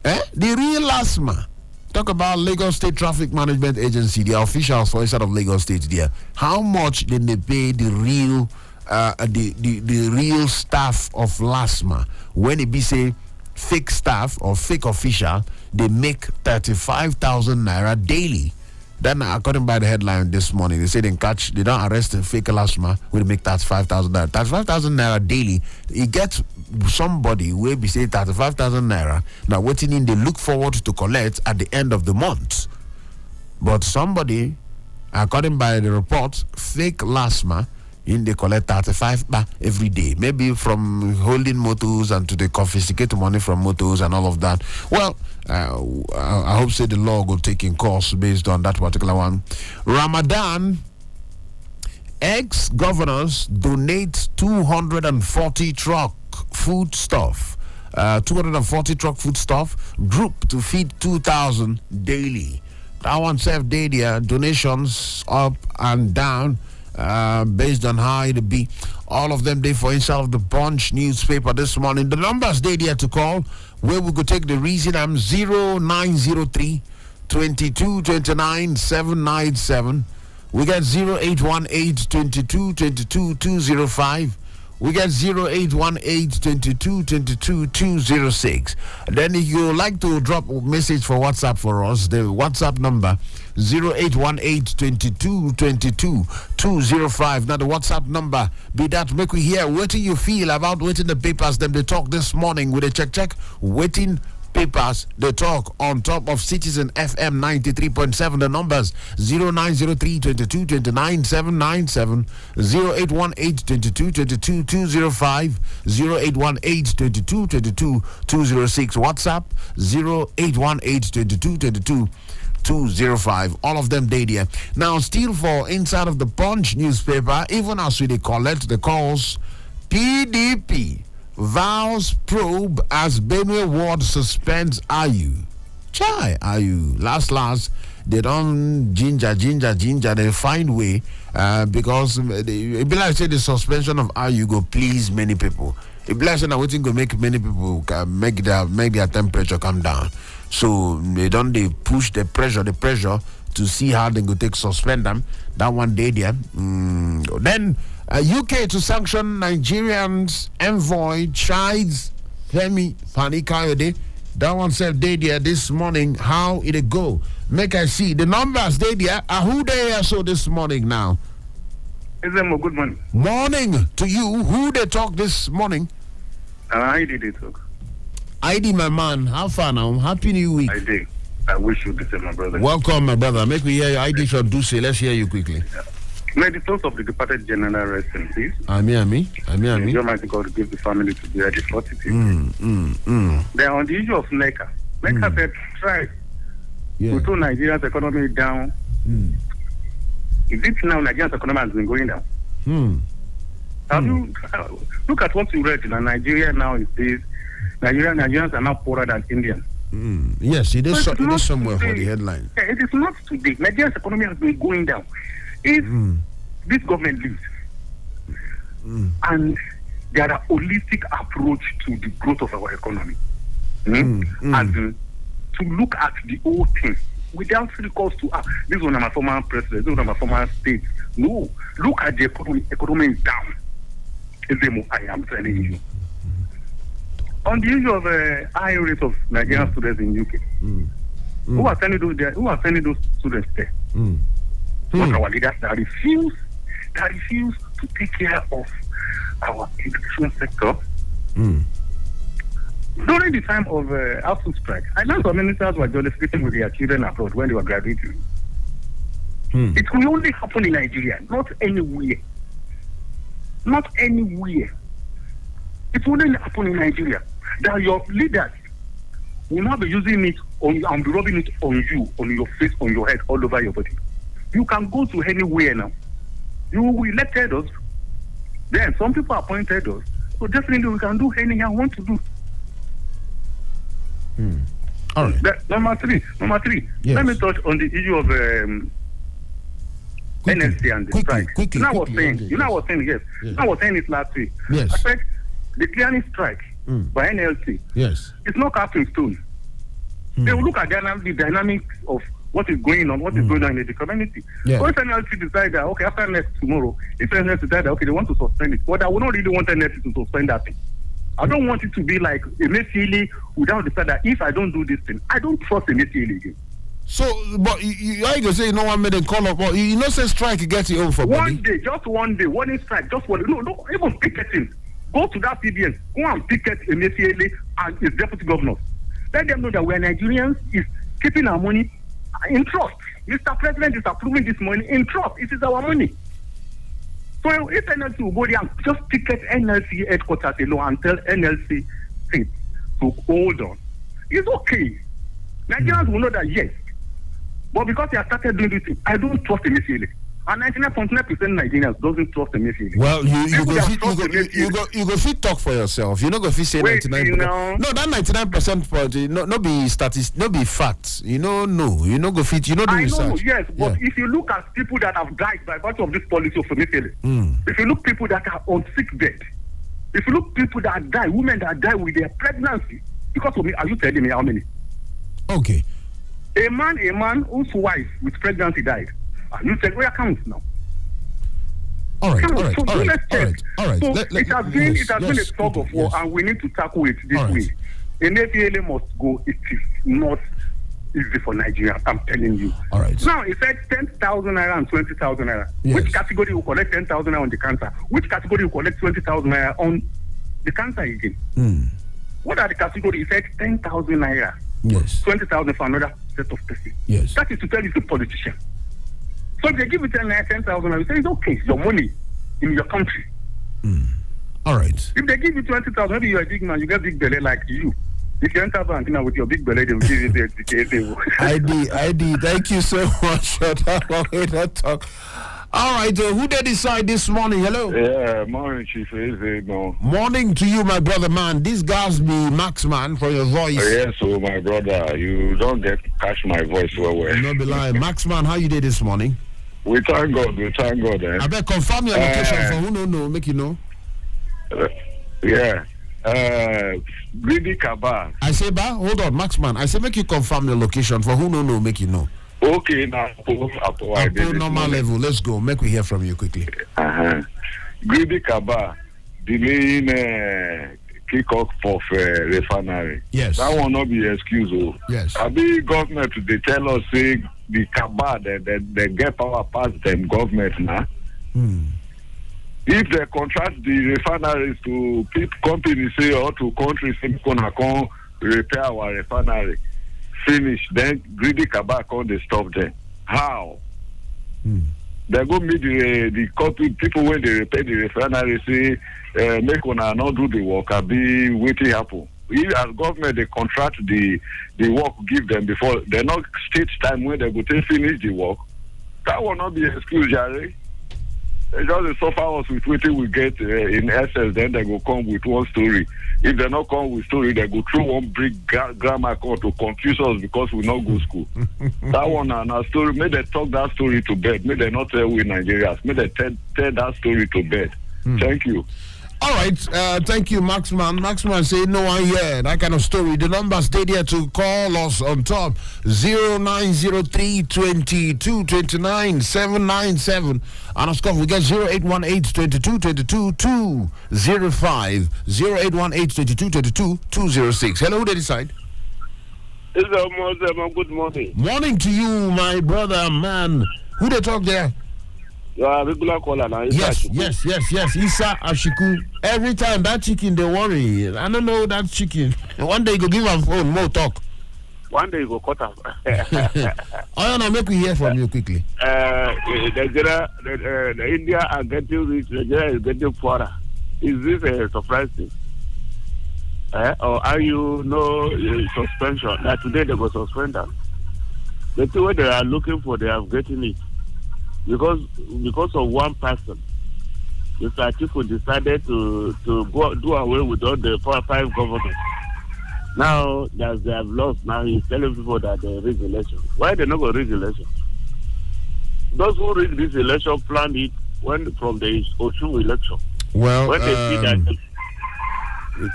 [SPEAKER 1] The real LASMA. Talk about Lagos State Traffic Management Agency, the officials for inside of Lagos State there. How much did they pay the real the real staff of LASMA? When it be say fake staff or fake official, they make 35,000 naira daily. Then, according by the headline this morning, they say they don't arrest the fake LASMA, will make 35,000 naira. 35,000 naira daily. You get somebody will be say 35,000 naira. Now, waiting in, they look forward to collect at the end of the month. But somebody, according by the report, fake LASMA, they collect 35 every day, maybe from holding motors and to the confiscate money from motors and all of that. Well, I hope say the law will take in course based on that particular one. Ramadan, ex-governors donate 240 truck food stuff. 240 truck food stuff group to feed 2,000 daily. That one self daily donations up and down. Based on how it be. All of them, they for inside of the Punch newspaper this morning. The numbers they there to call, where we could take the reason. I'm 0903 22 29 797. We got 0818 22 22 205. We got 0818 22 22 206. Then if you like to drop a message for WhatsApp for us, the WhatsApp number 0818 22 22 205. Now the WhatsApp number be that make we hear what do you feel about waiting the papers them they talk this morning with a check waiting papers they talk on top of Citizen FM 93.7. The numbers 0903 22 29 797, 0818 22 22 205, 0818 22 22 206. WhatsApp 0818 22 22 205. All of them they there. Now still for inside of the Punch newspaper, even as we collect the calls, PDP vows probe as Benue Ward suspends Ayu. Chai Ayu. Last they don't ginger. They find way because it be like say the suspension of Ayu go please many people. It be like say now waiting go make many people make their temperature come down. So they push the pressure to see how they go take suspend them. That one day there. Then UK to sanction Nigerians envoy chides Femi Fani-Kayode. That one said day there this morning. How it go? Make I see the numbers day there. Who they are so this morning now?
[SPEAKER 11] EZEMMUO, good morning.
[SPEAKER 1] Morning to you. Who they talk this morning?
[SPEAKER 11] I did it talk.
[SPEAKER 1] ID, my man. How far now? Happy New Week.
[SPEAKER 11] I did. I wish you the same, my brother.
[SPEAKER 1] Welcome, my brother. Make me hear your ID from Duce. Let's hear you quickly.
[SPEAKER 11] Yeah. May the souls of the departed general rest in peace.
[SPEAKER 1] Ami.
[SPEAKER 11] Your Almighty God give the family to bear the fortitude. Then on the issue of NECA said, try to turn Nigeria's economy down. Is it now Nigeria's economy has been going down? Have you look at what you read in Nigeria now? It says Nigerians are now poorer than Indians.
[SPEAKER 1] Yes, it is somewhere
[SPEAKER 11] today.
[SPEAKER 1] For the headline.
[SPEAKER 11] Yeah, it is not today. Nigeria's economy has been going down. If this government leaves and there are holistic approach to the growth of our economy, and to look at the whole thing without recourse to this one my former president, this one my former state. No, look at the economy. Economy is down. EZEMMUO, I am telling you. On the issue of high rate of Nigerian students in UK, who are sending those students there? But our leaders that refuse to take care of our education sector. During the time of ASU strike, I know some ministers were jollificating with their children abroad when they were graduating. It will only happen in Nigeria, not anywhere. Not anywhere. It will only happen in Nigeria. That your leaders will not be using it and be rubbing it on you, on your face, on your head, all over your body. You can go to anywhere now. You elected us. Then some people appointed us. So definitely we can do anything I want to do.
[SPEAKER 1] All right.
[SPEAKER 11] Number three.
[SPEAKER 1] Yes.
[SPEAKER 11] Let me touch on the issue of NLC and the strike.
[SPEAKER 1] Quickly,
[SPEAKER 11] I was saying, yes. I was saying it last week.
[SPEAKER 1] Yes.
[SPEAKER 11] I said the clearing strike by NLC.
[SPEAKER 1] Yes.
[SPEAKER 11] It's not cast in stone. They will look at the dynamics of what is going on, in the community.
[SPEAKER 1] Yeah.
[SPEAKER 11] So if NLC decide that, okay, after next tomorrow, if NLC decide that, okay, they want to suspend it, but I would not really want NLC to suspend that thing. I don't want it to be like immediately without decide that if I don't do this thing, I don't trust immediately again.
[SPEAKER 1] So, but you are going to say you know one minute call up, but you know say strike gets you over for
[SPEAKER 11] one day, just one day, one strike, just one. No, even picketing. Go to that CBN, go and picket immediately and his deputy governor. Let them know that we are Nigerians is keeping our money in trust. Mr. President is approving this money in trust. It is our money. So if NLC will go there and just picket NLC headquarters alone and tell NLC things to hold on, it's okay. Nigerians will know that yes. But because they have started doing this thing, I don't trust immediately. And 99.9% Nigerians doesn't trust immediately.
[SPEAKER 1] Well, you go fit talk for yourself. You know go fit say 99%. No, that 99% part, no be statistics, no be facts. You know go fit. You know do research.
[SPEAKER 11] I know, yes, but if you look at people that have died by virtue of this policy of immediately, if you look people that are on sick bed, if you look people that die, women that die with their pregnancy, because of me, are you telling me how many?
[SPEAKER 1] Okay.
[SPEAKER 11] A man whose wife with pregnancy died. You said where counts now?
[SPEAKER 1] All right.
[SPEAKER 11] So
[SPEAKER 1] It
[SPEAKER 11] has been a tug of war, and we need to tackle it this way. Emefiele must go. It is not easy for Nigeria. I'm telling you.
[SPEAKER 1] All right.
[SPEAKER 11] Now it said 10,000 naira and 20,000 naira.
[SPEAKER 1] Yes.
[SPEAKER 11] Which category will collect 10,000 naira on the cancer? Which category will collect 20,000 naira on the cancer again? What are the categories? It said 10,000 naira.
[SPEAKER 1] Yes.
[SPEAKER 11] 20,000 for another set of person.
[SPEAKER 1] Yes.
[SPEAKER 11] That is to tell you the politician. So if they give you 10,000, you say it's okay, it's your money in your country.
[SPEAKER 1] All right.
[SPEAKER 11] If they give you 20,000, maybe you're a big man, you get big belly like you. If you enter bank now with your big belly, they will give you the
[SPEAKER 1] ID. Thank you so much for that talk. All right, who they decide this morning? Hello.
[SPEAKER 12] Yeah, morning, Chief.
[SPEAKER 1] Morning to you, my brother, man. These guys be Max, man, for your voice.
[SPEAKER 12] Yes, so my brother, you don't catch my voice well.
[SPEAKER 1] No be lying. Max, man, how you did this morning?
[SPEAKER 12] We thank God.
[SPEAKER 1] I bet confirm your location for who no, make you know.
[SPEAKER 12] Greedy Kaba.
[SPEAKER 1] I say, hold on, Max, man. I say, make you confirm your location for who no, make you know.
[SPEAKER 12] Okay, now
[SPEAKER 1] normal level. Let's go. Make we hear from you quickly.
[SPEAKER 12] Greedy Kaba, delaying kick-off of refinery.
[SPEAKER 1] Yes.
[SPEAKER 12] That will not be excuse.
[SPEAKER 1] Yes.
[SPEAKER 12] I be government they tell us say the Kaba they get power past them government now. If they contract the refineries to companies say or to countries say gonna come repair our refinery. Finish, then greedy Kaba they stop them. How? They go meet the company people when they repair the refinery say make una not do the work and be waiting happen. If as government they contract the work give them before they not state time when they go to finish the work. That will not be excuse, Jerry. They just suffer us with waiting we get in essence, then they go come with one story. If they not come with story, they go through one big grammar code to confuse us because we not go school. That one and our story, may they talk that story to bed. May they not tell we Nigerians. May they tell that story to bed. Thank you.
[SPEAKER 1] All right, thank you, Maxman. Maxman say no one here. That kind of story. The number stay there to call us on top 0903 22 29 797. And of course, we get 0818 22 22 205 0818 22 22 206. Hello, who they decide?
[SPEAKER 13] Good morning.
[SPEAKER 1] Morning to you, my brother, man. Who they talk there?
[SPEAKER 13] Regular caller now.
[SPEAKER 1] Yes. Isa Ashiku. Every time that chicken they worry. I don't know that chicken. One day you go give him phone, more talk.
[SPEAKER 13] One day you go cut off.
[SPEAKER 1] Now make we hear from you quickly.
[SPEAKER 13] The India are getting rich, Nigeria is getting poorer. Is this a surprise thing? Or are you suspension? That today they go suspend them. The thing what they are looking for, they are getting it. Because of one person, Mr. Atiku decided to do away with all the 4 or 5 governors. Now that they have lost, now he's telling people that they rig election. Why they not going to rig election? Those who rig this election planned it from the Osun election.
[SPEAKER 1] Well,
[SPEAKER 13] when they see that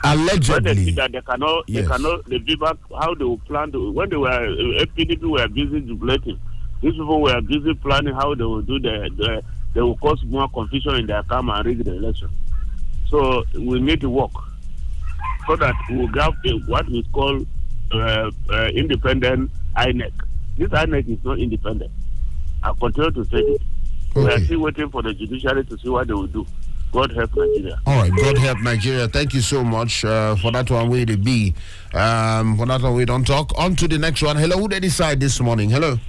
[SPEAKER 1] allegedly,
[SPEAKER 13] when they see that they cannot, they be back how they will plan to, when they were FPDP were busy jubilating. These people were busy planning how they will do they will cause more confusion in their camp and rig the election. So we need to work so that we will have what we call independent INEC. This INEC is not independent. I continue to say it. Okay. We are still waiting for the judiciary to see what they will do. God help Nigeria.
[SPEAKER 1] All right, God help Nigeria. Thank you so much for that one way to be. For that one we don't talk. On to the next one. Hello, who they decide this morning? Hello.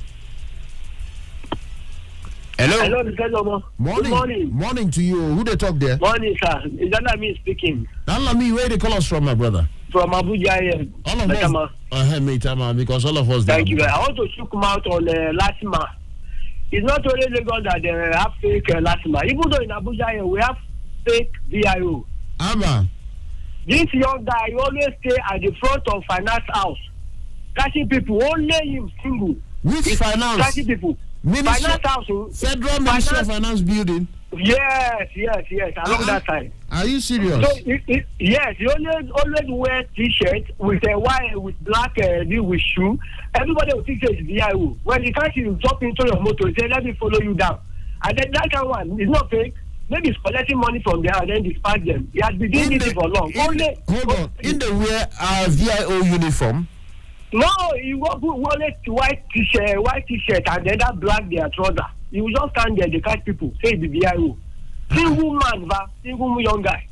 [SPEAKER 1] Hello.
[SPEAKER 14] Hello, Mr. Jomo.
[SPEAKER 1] Morning.
[SPEAKER 14] Good morning.
[SPEAKER 1] Morning to you. Who they talk there?
[SPEAKER 14] Morning, sir. Is that me speaking?
[SPEAKER 1] Lami, where they call us from, my brother?
[SPEAKER 14] From Abuja here.
[SPEAKER 1] All of us. Because all of us.
[SPEAKER 14] Thank you. I want to shook him out on Lasima. It's not only Lagos that they have fake Lasima. Even though in Abuja here, we have fake VIO. This young guy always stay at the front of finance house. Catching people. Only him single.
[SPEAKER 1] Which finance?
[SPEAKER 14] Catching people. Finance house.
[SPEAKER 1] Federal Ministry of Finance building.
[SPEAKER 14] Yes. Along that side.
[SPEAKER 1] Are you serious?
[SPEAKER 14] So yes, he always wear T-shirt with a white with black with shoe. Everybody will think it's VIO. When you can't you jump into your motor, say let me follow you down. And then that kind of one is not fake. Maybe he's collecting money from there and then dispatch them. He has been doing this for long.
[SPEAKER 1] Hold on. In the wear VIO uniform.
[SPEAKER 14] No, he will put white T-shirt and then that black their trouser. He will just stand there, they catch people, say it's the VIO. Single man, single young guy.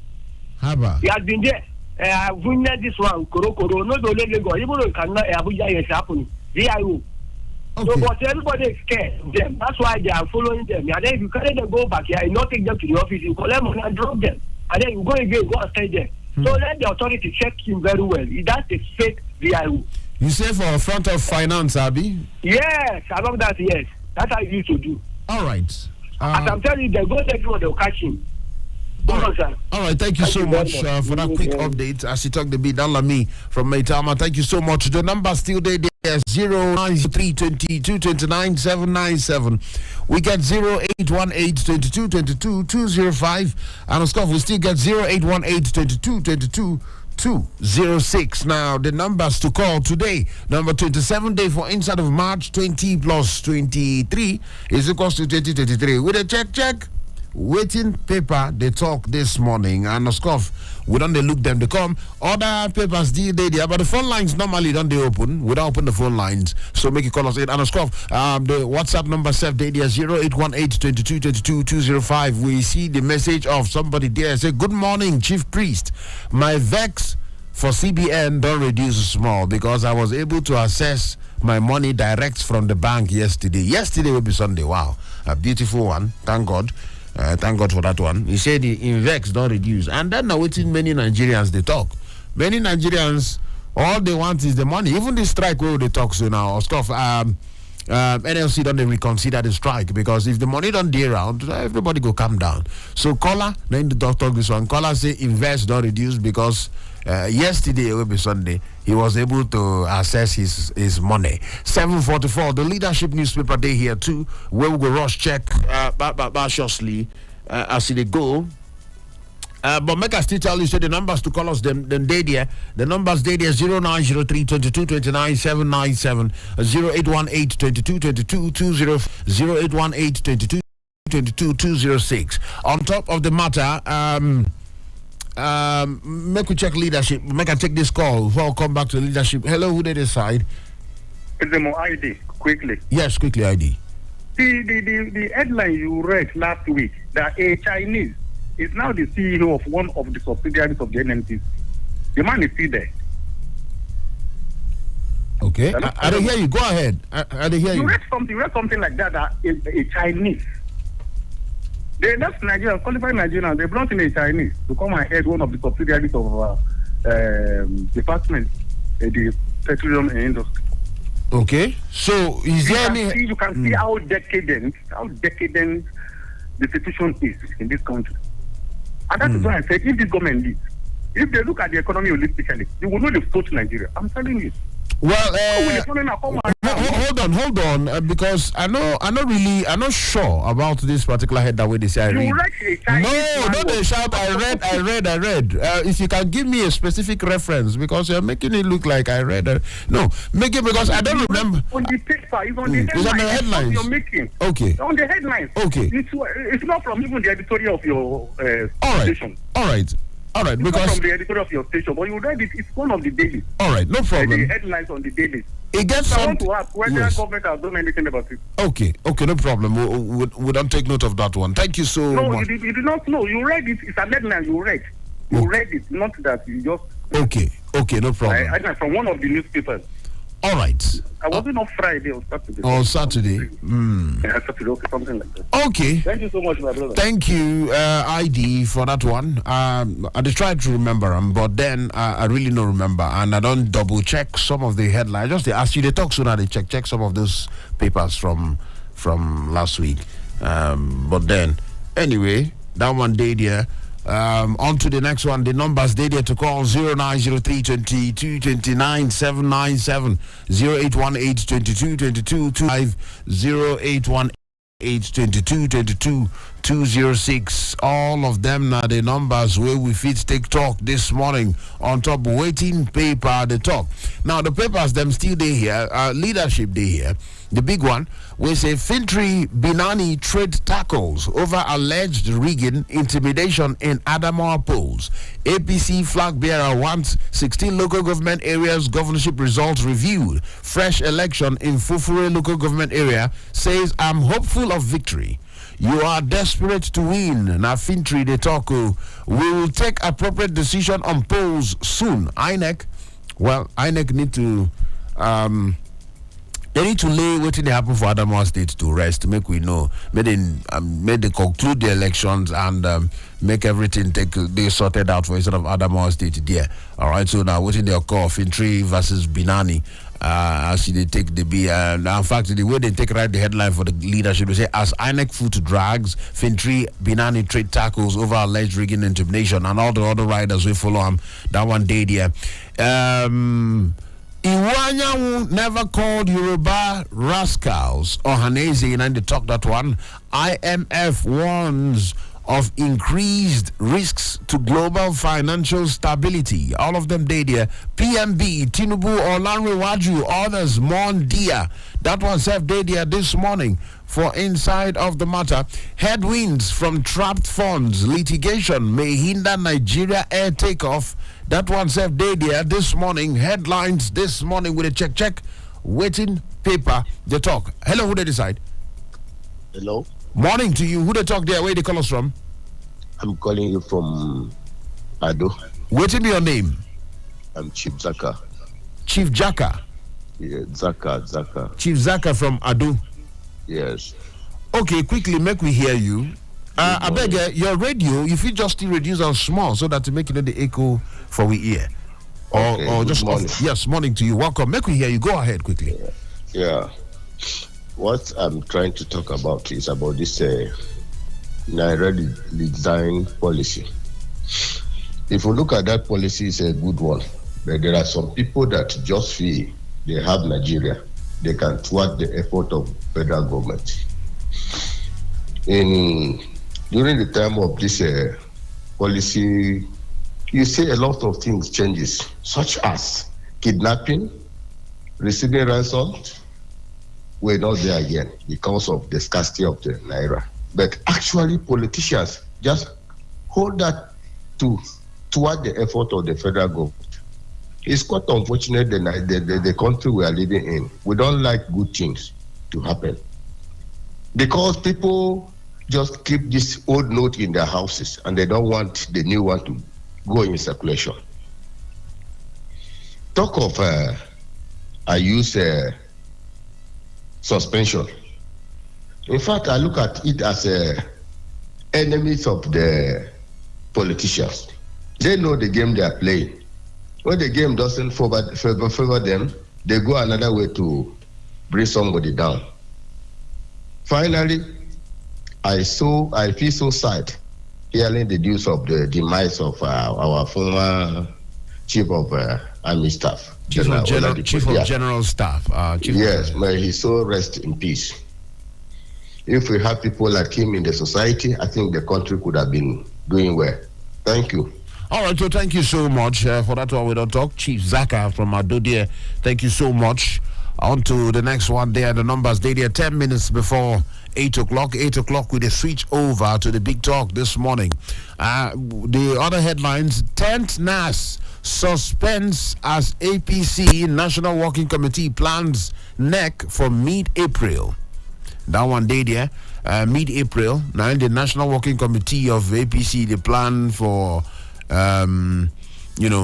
[SPEAKER 14] He has been there. I've witnessed this one, Koro, not only Lagos, even though it cannot, Abuja is happening. VIO. Okay. So, but everybody is scared of them. That's why they are following them. And then if you carry them go back here, you not take them to the office, you collect money and drop them. And then you go again, go and stay there. So let the authority check him very well. That's a fake VIO.
[SPEAKER 1] You say for front of finance, Abi?
[SPEAKER 14] Yes, along that, yes. That's how you used to do.
[SPEAKER 1] All right.
[SPEAKER 14] As I'm telling you, they go everyone, they'll catch him.
[SPEAKER 1] All right, thank you so much for that quick update. As you talk the bit, Lami from Maitama, thank you so much. The number still there, 09322299797. We get 081822220205, and of course we still get 081822220206. Now the numbers to call today, number 27 day for inside of March 20 plus 23 is equals to 2023. With a check. Waiting paper they talk this morning, and of course we don't look them to come. Other papers they but the phone lines normally don't they open. We don't open the phone lines, so make it call us in. And of course the WhatsApp number set there 081822220205. We see the message of somebody there say, good morning Chief Priest, my vex for CBN don't reduce small because I was able to access my money direct from the bank yesterday will be Sunday. Wow, a beautiful one, thank God. Thank God for that one. He said the invex don't reduce. And then now waiting many Nigerians they talk. Many Nigerians, all they want is the money. Even the strike where they talk so now, of course, NLC don't reconsider the strike because if the money don't be around, everybody go calm down. So caller, then the doctor this one. Caller say invest don't reduce because yesterday will be Sunday. He was able to access his money. 7:44. The leadership newspaper day here too, where we go rush check shortly as they go. But make us still tell you, say the numbers to call us them day there. The numbers day there 0903 22 29 797 0818 22 22 20 0818 22 22 206. On top of the matter, make we check leadership. Make I take this call before I come back to leadership. Hello, who they decide?
[SPEAKER 11] EZEMMUO ID, quickly.
[SPEAKER 1] Yes, quickly ID.
[SPEAKER 11] The headline you read last week that a Chinese is now the CEO of one of the subsidiaries of the NNPC. The man is still there.
[SPEAKER 1] Okay, I don't hear you. Go ahead. I don't hear you.
[SPEAKER 11] You read something like that a Chinese. They left Nigeria, qualified Nigerians. They brought in a Chinese to come and head one of the subsidiaries of department, the petroleum industry.
[SPEAKER 1] Okay, so is there any?
[SPEAKER 11] You can see how decadent the situation is in this country. And that is why I said, if this government leads, if they look at the economy holistically, they will know they've to Nigeria. I'm telling you.
[SPEAKER 1] Well, hold on, because I'm not sure about this particular head that way they say I read. No, not the shout. I read. If you can give me a specific reference, because you're making it look like I read. No, make it because I don't remember.
[SPEAKER 11] On the paper, it's on the headlines.
[SPEAKER 1] It's on the headlines.
[SPEAKER 11] You're making.
[SPEAKER 1] Okay.
[SPEAKER 11] On the headlines.
[SPEAKER 1] Okay.
[SPEAKER 11] It's not from even the editorial of your station.
[SPEAKER 1] All right,
[SPEAKER 11] it's
[SPEAKER 1] because
[SPEAKER 11] not from the editor of your station, but you read it. It's one of the dailies.
[SPEAKER 1] All right, no problem.
[SPEAKER 11] The headlines on the dailies.
[SPEAKER 1] It gets
[SPEAKER 11] I want to ask whether the government has done anything about it.
[SPEAKER 1] Okay, no problem. We don't take note of that one. Thank you so much.
[SPEAKER 11] You did not know. You read it. It's a headline. You read. You read it. Not that you just.
[SPEAKER 1] Okay, no problem.
[SPEAKER 11] I from one of the newspapers.
[SPEAKER 1] All right.
[SPEAKER 11] I wasn't on Friday or Saturday.
[SPEAKER 1] Saturday.
[SPEAKER 11] Yeah, Saturday, okay, something like that.
[SPEAKER 1] Okay.
[SPEAKER 11] Thank you so much, my brother.
[SPEAKER 1] Thank you, ID, for that one. I just tried to remember them, but then I really don't remember, and I don't double check some of the headlines. Just they ask you, they talk sooner, they check some of those papers from last week. But then, anyway, that one day there. On to the next one. The numbers they to call 0903 22 29 797 0818 22 22 25 0818 22 22 206. All of them are the numbers where we fit take talk this morning on top waiting paper the talk. Now the papers them still they here, leadership they here. The big one, we say Fintri Binani trade tackles over alleged rigging, intimidation in Adamawa polls. APC flag bearer wants 16 local government areas governorship results reviewed. Fresh election in Fufure local government area says I'm hopeful of victory. You are desperate to win. Now Fintri de Toko, we will take appropriate decision on polls soon. INEC need to they need to lay what they happen for Adamawa State to rest, make we know. May they conclude the elections and make everything they sorted out for instead of Adamawa State there. All right, so now what in their call Fintri versus Binani. As they take the in fact, the way they take right the headline for the leadership, they say as INEC foot drags, Fintri Binani trade tackles over alleged rigging and intimidation, and all the other riders will follow him. That one day there. Iwanyanwu never called Yoruba rascals or Hanese, and they talk that one. IMF warns of increased risks to global financial stability. All of them they there. PMB, Tinubu, Olanrewaju, others, Mondia. That one said they there this morning for inside of the matter. Headwinds from trapped funds. Litigation may hinder Nigeria air takeoff. That one said they there this morning. Headlines this morning with a check. Waiting paper. The talk. Hello, who they decide?
[SPEAKER 15] Hello.
[SPEAKER 1] Morning to you. Who they talk there? Where they call us from?
[SPEAKER 15] I'm calling you from Ado.
[SPEAKER 1] What's your name?
[SPEAKER 15] I'm Chief Zaka.
[SPEAKER 1] Chief Jaka?
[SPEAKER 15] Yeah, Zaka.
[SPEAKER 1] Chief Zaka from Ado?
[SPEAKER 15] Yes.
[SPEAKER 1] Okay, quickly, make we hear you. I beg your radio, if you just still reduce on small so that to make the echo for we hear. Or just
[SPEAKER 15] morning.
[SPEAKER 1] Yes, morning to you. Welcome. Make we hear you. Go ahead quickly.
[SPEAKER 15] Yeah. What I'm trying to talk about is about this Naira design policy. If you look at that policy, it's a good one. But there are some people that just feel they have Nigeria. They can thwart the effort of federal government. During the time of this policy, you see a lot of things changes, such as kidnapping, receiving ransom. We're not there again because of the scarcity of the Naira. But actually, politicians just hold that toward the effort of the federal government. It's quite unfortunate the country we are living in. We don't like good things to happen. Because people just keep this old note in their houses and they don't want the new one to go in circulation. Talk of, I use suspension. In fact, I look at it as enemies of the politicians. They know the game they are playing. When the game doesn't favor them, they go another way to bring somebody down. Finally, I feel so sad hearing the news of the demise of our former Chief of Army Staff.
[SPEAKER 1] Chief of General Staff.
[SPEAKER 15] Yes, may his soul rest in peace. If we have people like him in the society, I think the country could have been doing well. Thank you.
[SPEAKER 1] All right, so thank you so much for that one. We don't talk. Chief Zaka from Adodia, thank you so much. On to the next one there. The numbers, they are 10 minutes before 8 o'clock. 8 o'clock with a switch over to the big talk this morning. The other headlines, 10th NAS suspends as APC National Working Committee plans NEC for mid-April. That one day there, mid-April. Now the National Working Committee of APC, they plan for,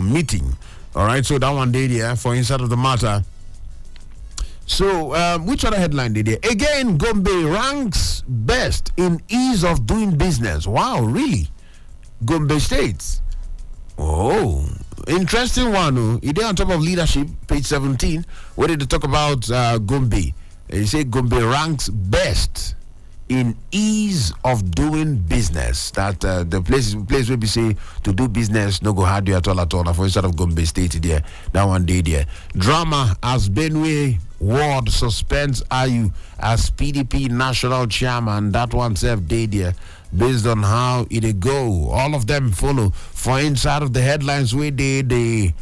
[SPEAKER 1] meeting. All right, so that one day there for inside of the matter. So, which other headline did there? Again, Gombe ranks best in ease of doing business. Wow, really? Gombe State. Oh, interesting one. It is on top of leadership, page 17. Where did they talk about Gombe? They say Gombe ranks best in ease of doing business. That the place where we say to do business no go hard at all. For instead of Gombe State there, that one day there. Drama as Benue Ward suspends Ayu as PDP national chairman. That one self day there. Based on how it go, all of them follow. For inside of the headlines, we did the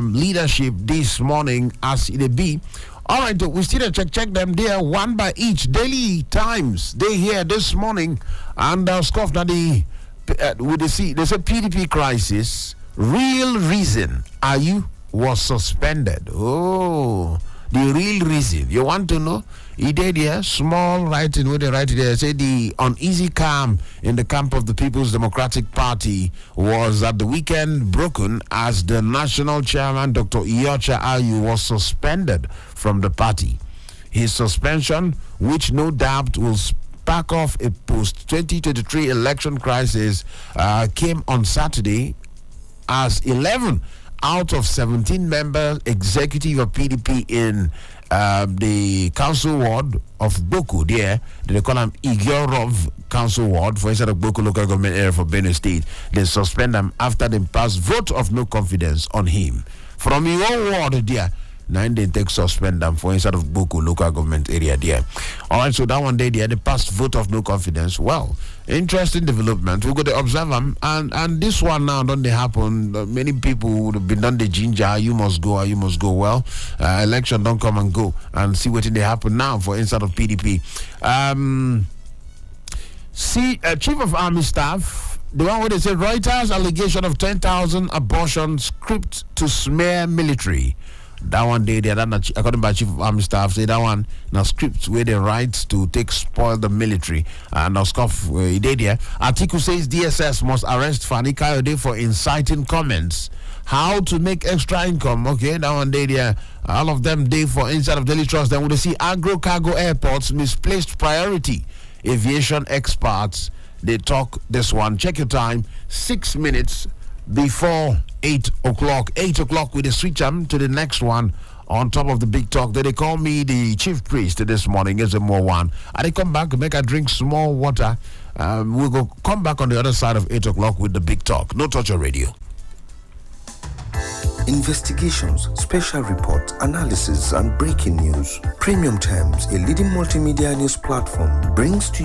[SPEAKER 1] leadership this morning as it be. All right, we still check them there one by each. Daily Times, they here this morning and scoff that they say PDP crisis. Real reason Ayu was suspended. Oh, the real reason. You want to know? He did here, small writing, where they write it there, say the uneasy calm in the camp of the People's Democratic Party was at the weekend broken as the national chairman, Dr. Iyorchia Ayu, was suspended from the party. His suspension, which no doubt will spark off a post-2023 election crisis, came on Saturday as 11 out of 17 members executive of PDP in the council ward of Boku there, they call him Igorov council ward for instead of Boku local government area for Benue State. They suspend him after they pass vote of no confidence on him. From your ward there, 9 they take suspend them for inside of Boku local government area there. All right, so that one day they passed vote of no confidence. Well, interesting development. We're going to observe them, and this one now don't they happen. Many people would have been done the ginger. You must go. Well, election don't come and go, and see what they happen now for inside of PDP. Chief of Army Staff, the one where they say Reuters allegation of 10,000 abortion script to smear military. That one day, according by Chief of Army Staff, say that one now scripts where they write to take spoil the military. And now scoff did here. Article says DSS must arrest Fani Kayode for inciting comments. How to make extra income? Okay, that one day there. All of them day for inside of Daily Trust. Then we see agro cargo airports misplaced priority. Aviation experts they talk this one. Check your time. 6 minutes before 8 o'clock. 8 o'clock with a switch to the next one on top of the big talk. They call me the chief priest this morning. EZEMMUO one. I come back, make a drink small water. We'll go come back on the other side of 8 o'clock with the big talk. No touch your radio.
[SPEAKER 3] Investigations, special reports, analysis, and breaking news. Premium Times, a leading multimedia news platform, brings to you